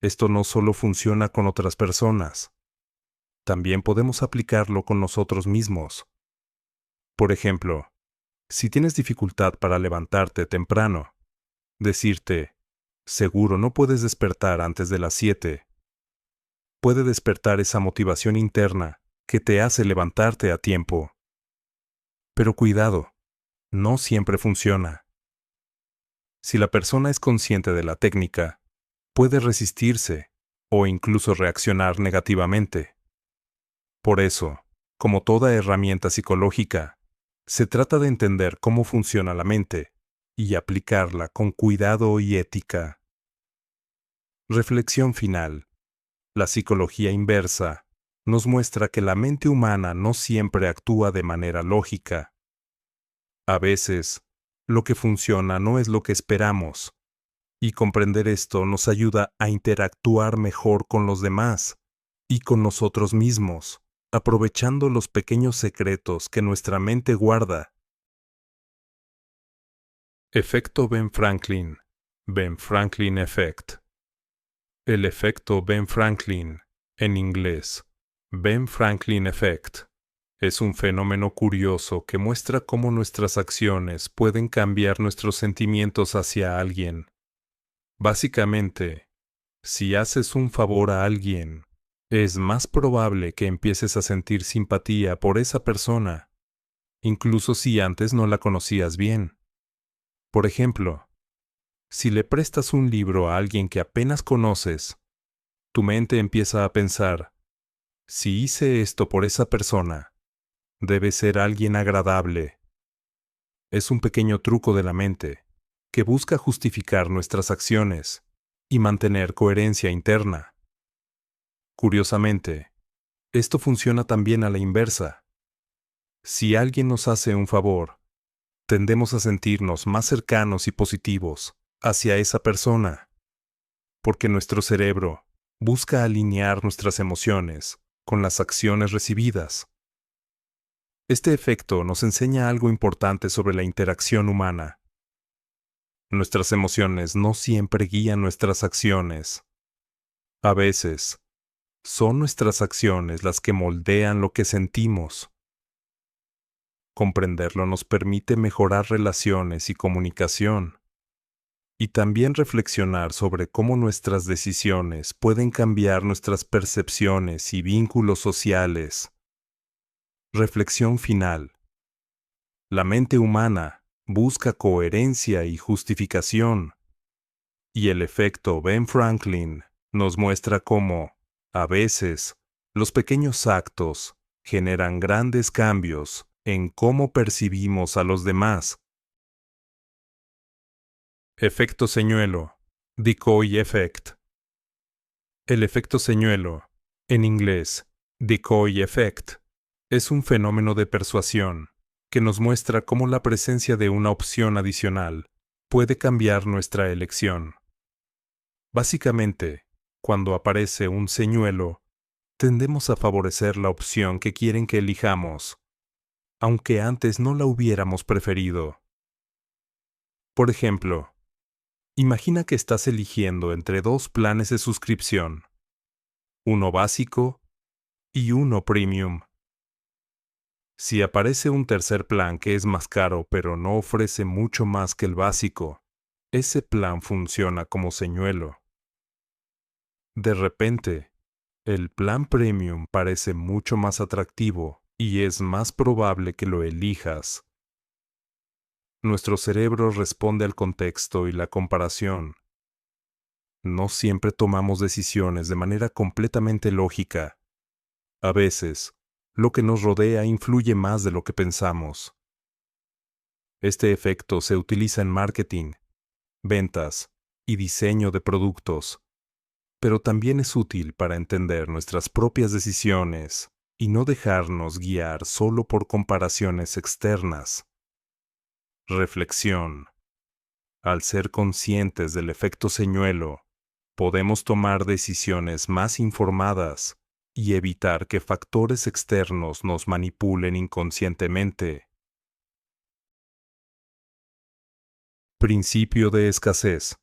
Esto no solo funciona con otras personas, también podemos aplicarlo con nosotros mismos. Por ejemplo, si tienes dificultad para levantarte temprano, decirte, seguro no puedes despertar antes de las 7, puede despertar esa motivación interna que te hace levantarte a tiempo. Pero cuidado, no siempre funciona. Si la persona es consciente de la técnica, puede resistirse o incluso reaccionar negativamente. Por eso, como toda herramienta psicológica, se trata de entender cómo funciona la mente y aplicarla con cuidado y ética. Reflexión final. La psicología inversa nos muestra que la mente humana no siempre actúa de manera lógica. A veces, lo que funciona no es lo que esperamos, y comprender esto nos ayuda a interactuar mejor con los demás y con nosotros mismos, aprovechando los pequeños secretos que nuestra mente guarda. Efecto Ben Franklin. Ben Franklin Effect. El efecto Ben Franklin, en inglés, Ben Franklin Effect, es un fenómeno curioso que muestra cómo nuestras acciones pueden cambiar nuestros sentimientos hacia alguien. Básicamente, si haces un favor a alguien, es más probable que empieces a sentir simpatía por esa persona, incluso si antes no la conocías bien. Por ejemplo, si le prestas un libro a alguien que apenas conoces, tu mente empieza a pensar, si hice esto por esa persona, debe ser alguien agradable. Es un pequeño truco de la mente, que busca justificar nuestras acciones y mantener coherencia interna. Curiosamente, esto funciona también a la inversa. Si alguien nos hace un favor, tendemos a sentirnos más cercanos y positivos hacia esa persona, porque nuestro cerebro busca alinear nuestras emociones con las acciones recibidas. Este efecto nos enseña algo importante sobre la interacción humana. Nuestras emociones no siempre guían nuestras acciones. A veces, son nuestras acciones las que moldean lo que sentimos. Comprenderlo nos permite mejorar relaciones y comunicación, y también reflexionar sobre cómo nuestras decisiones pueden cambiar nuestras percepciones y vínculos sociales. Reflexión final. La mente humana busca coherencia y justificación, y el efecto Ben Franklin nos muestra cómo, a veces, los pequeños actos generan grandes cambios en cómo percibimos a los demás. Efecto señuelo, decoy effect. El efecto señuelo, en inglés, decoy effect, es un fenómeno de persuasión que nos muestra cómo la presencia de una opción adicional puede cambiar nuestra elección. Básicamente, cuando aparece un señuelo, tendemos a favorecer la opción que quieren que elijamos, aunque antes no la hubiéramos preferido. Por ejemplo, imagina que estás eligiendo entre dos planes de suscripción, uno básico y uno premium. Si aparece un tercer plan que es más caro pero no ofrece mucho más que el básico, ese plan funciona como señuelo. De repente, el plan premium parece mucho más atractivo y es más probable que lo elijas. Nuestro cerebro responde al contexto y la comparación. No siempre tomamos decisiones de manera completamente lógica. A veces, lo que nos rodea influye más de lo que pensamos. Este efecto se utiliza en marketing, ventas y diseño de productos, pero también es útil para entender nuestras propias decisiones y no dejarnos guiar solo por comparaciones externas. Reflexión. Al ser conscientes del efecto señuelo, podemos tomar decisiones más informadas y evitar que factores externos nos manipulen inconscientemente. Principio de escasez.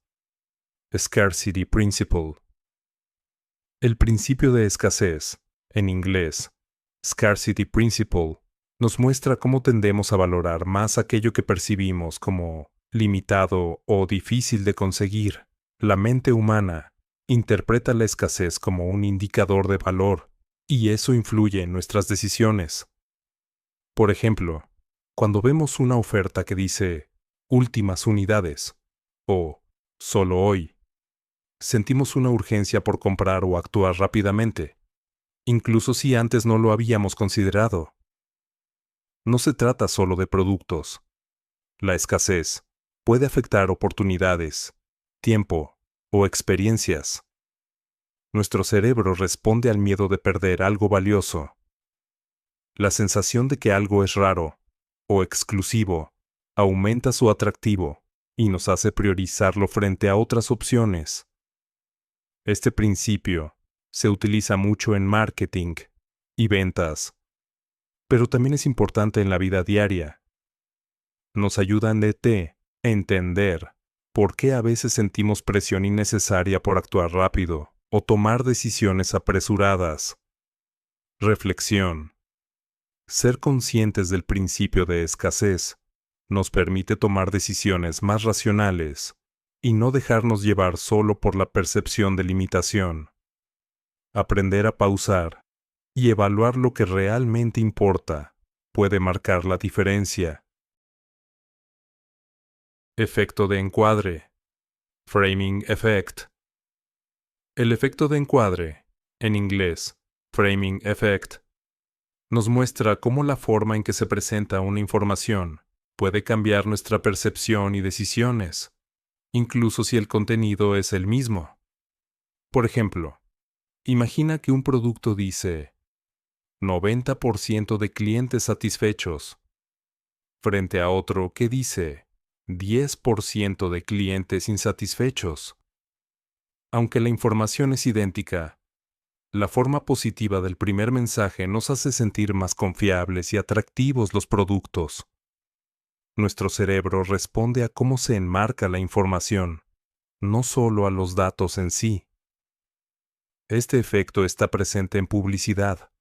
Scarcity Principle. El principio de escasez, en inglés, Scarcity Principle, nos muestra cómo tendemos a valorar más aquello que percibimos como limitado o difícil de conseguir. La mente humana interpreta la escasez como un indicador de valor, y eso influye en nuestras decisiones. Por ejemplo, cuando vemos una oferta que dice últimas unidades o solo hoy, sentimos una urgencia por comprar o actuar rápidamente, incluso si antes no lo habíamos considerado. No se trata solo de productos. La escasez puede afectar oportunidades, tiempo o experiencias. Nuestro cerebro responde al miedo de perder algo valioso. La sensación de que algo es raro o exclusivo aumenta su atractivo y nos hace priorizarlo frente a otras opciones. Este principio se utiliza mucho en marketing y ventas, pero también es importante en la vida diaria. Nos ayuda a entender por qué a veces sentimos presión innecesaria por actuar rápido o tomar decisiones apresuradas. Reflexión. Ser conscientes del principio de escasez nos permite tomar decisiones más racionales y no dejarnos llevar solo por la percepción de limitación. Aprender a pausar y evaluar lo que realmente importa puede marcar la diferencia. Efecto de encuadre. Framing Effect. El efecto de encuadre, en inglés, Framing Effect, nos muestra cómo la forma en que se presenta una información puede cambiar nuestra percepción y decisiones, incluso si el contenido es el mismo. Por ejemplo, imagina que un producto dice 90% de clientes satisfechos, frente a otro que dice 10% de clientes insatisfechos. Aunque la información es idéntica, la forma positiva del primer mensaje nos hace sentir más confiables y atractivos los productos. Nuestro cerebro responde a cómo se enmarca la información, no solo a los datos en sí. Este efecto está presente en publicidad,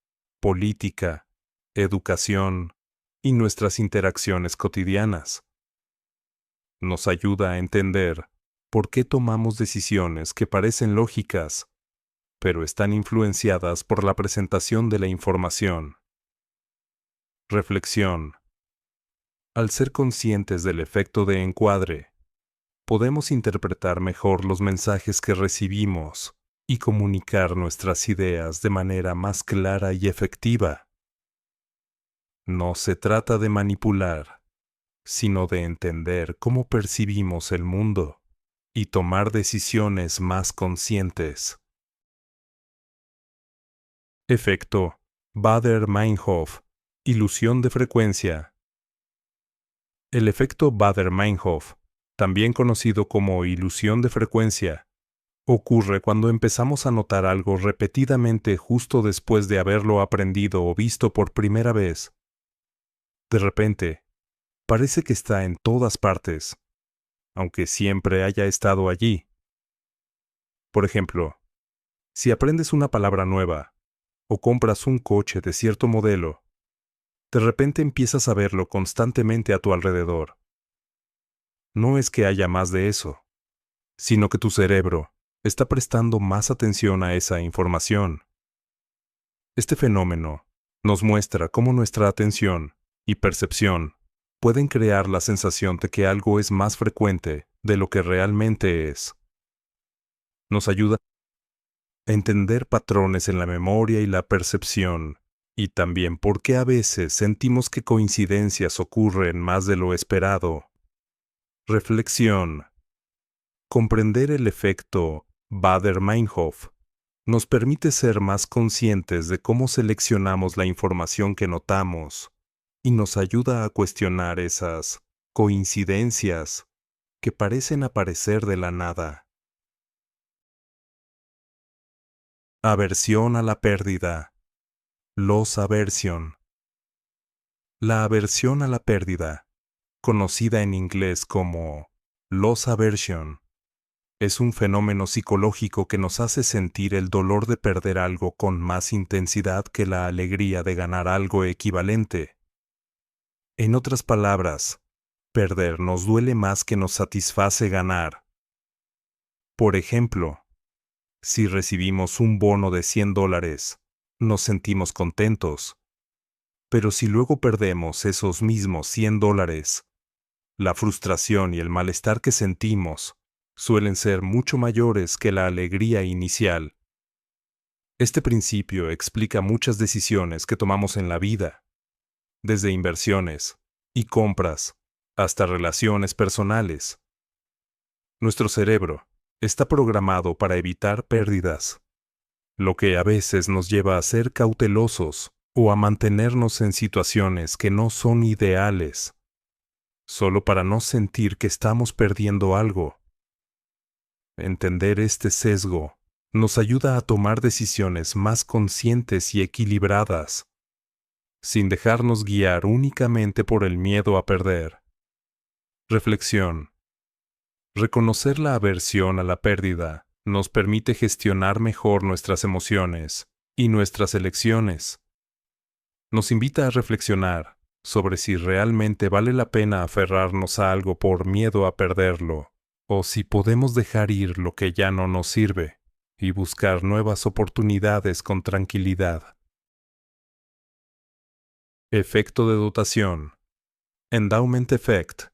política, educación y nuestras interacciones cotidianas. Nos ayuda a entender por qué tomamos decisiones que parecen lógicas, pero están influenciadas por la presentación de la información. Reflexión. Al ser conscientes del efecto de encuadre, podemos interpretar mejor los mensajes que recibimos y comunicar nuestras ideas de manera más clara y efectiva. No se trata de manipular, sino de entender cómo percibimos el mundo y tomar decisiones más conscientes. Efecto Baader-Meinhof. Ilusión de frecuencia. El efecto Baader-Meinhof, también conocido como ilusión de frecuencia, ocurre cuando empezamos a notar algo repetidamente justo después de haberlo aprendido o visto por primera vez. De repente, parece que está en todas partes, aunque siempre haya estado allí. Por ejemplo, si aprendes una palabra nueva o compras un coche de cierto modelo, de repente empiezas a verlo constantemente a tu alrededor. No es que haya más de eso, sino que tu cerebro está prestando más atención a esa información. Este fenómeno nos muestra cómo nuestra atención y percepción pueden crear la sensación de que algo es más frecuente de lo que realmente es. Nos ayuda a entender patrones en la memoria y la percepción, y también por qué a veces sentimos que coincidencias ocurren más de lo esperado. Reflexión. Comprender el efecto Baader-Meinhof nos permite ser más conscientes de cómo seleccionamos la información que notamos y nos ayuda a cuestionar esas coincidencias que parecen aparecer de la nada. Aversión a la pérdida. Loss aversion. La aversión a la pérdida, conocida en inglés como Loss aversion. Es un fenómeno psicológico que nos hace sentir el dolor de perder algo con más intensidad que la alegría de ganar algo equivalente. En otras palabras, perder nos duele más que nos satisface ganar. Por ejemplo, si recibimos un bono de $100, nos sentimos contentos. Pero si luego perdemos esos mismos $100, la frustración y el malestar que sentimos suelen ser mucho mayores que la alegría inicial. Este principio explica muchas decisiones que tomamos en la vida, desde inversiones y compras hasta relaciones personales. Nuestro cerebro está programado para evitar pérdidas, lo que a veces nos lleva a ser cautelosos o a mantenernos en situaciones que no son ideales, solo para no sentir que estamos perdiendo algo. Entender este sesgo nos ayuda a tomar decisiones más conscientes y equilibradas, sin dejarnos guiar únicamente por el miedo a perder. Reflexión. Reconocer la aversión a la pérdida nos permite gestionar mejor nuestras emociones y nuestras elecciones. Nos invita a reflexionar sobre si realmente vale la pena aferrarnos a algo por miedo a perderlo, o si podemos dejar ir lo que ya no nos sirve y buscar nuevas oportunidades con tranquilidad. Efecto de dotación. Endowment Effect.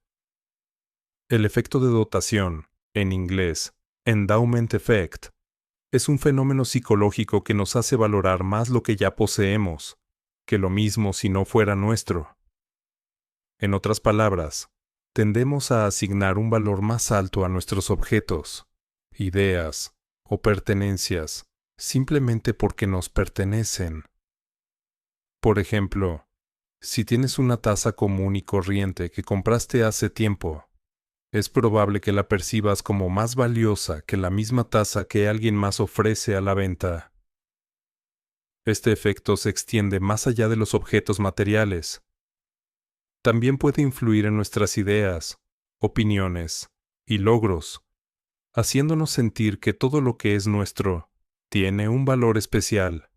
El efecto de dotación, en inglés, Endowment Effect, es un fenómeno psicológico que nos hace valorar más lo que ya poseemos, que lo mismo si no fuera nuestro. En otras palabras, tendemos a asignar un valor más alto a nuestros objetos, ideas o pertenencias, simplemente porque nos pertenecen. Por ejemplo, si tienes una taza común y corriente que compraste hace tiempo, es probable que la percibas como más valiosa que la misma taza que alguien más ofrece a la venta. Este efecto se extiende más allá de los objetos materiales. También puede influir en nuestras ideas, opiniones y logros, haciéndonos sentir que todo lo que es nuestro tiene un valor especial.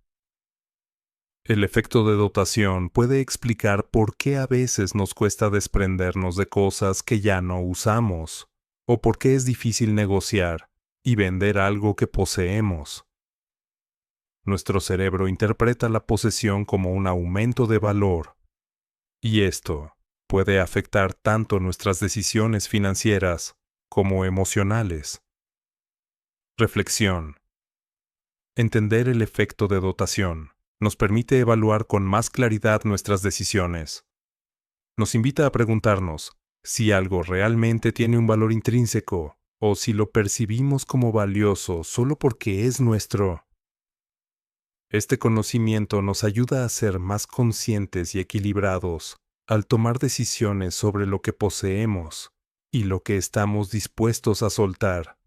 El efecto de dotación puede explicar por qué a veces nos cuesta desprendernos de cosas que ya no usamos, o por qué es difícil negociar y vender algo que poseemos. Nuestro cerebro interpreta la posesión como un aumento de valor, y esto puede afectar tanto nuestras decisiones financieras como emocionales. Reflexión. Entender el efecto de dotación nos permite evaluar con más claridad nuestras decisiones. Nos invita a preguntarnos si algo realmente tiene un valor intrínseco o si lo percibimos como valioso solo porque es nuestro. Este conocimiento nos ayuda a ser más conscientes y equilibrados al tomar decisiones sobre lo que poseemos y lo que estamos dispuestos a soltar.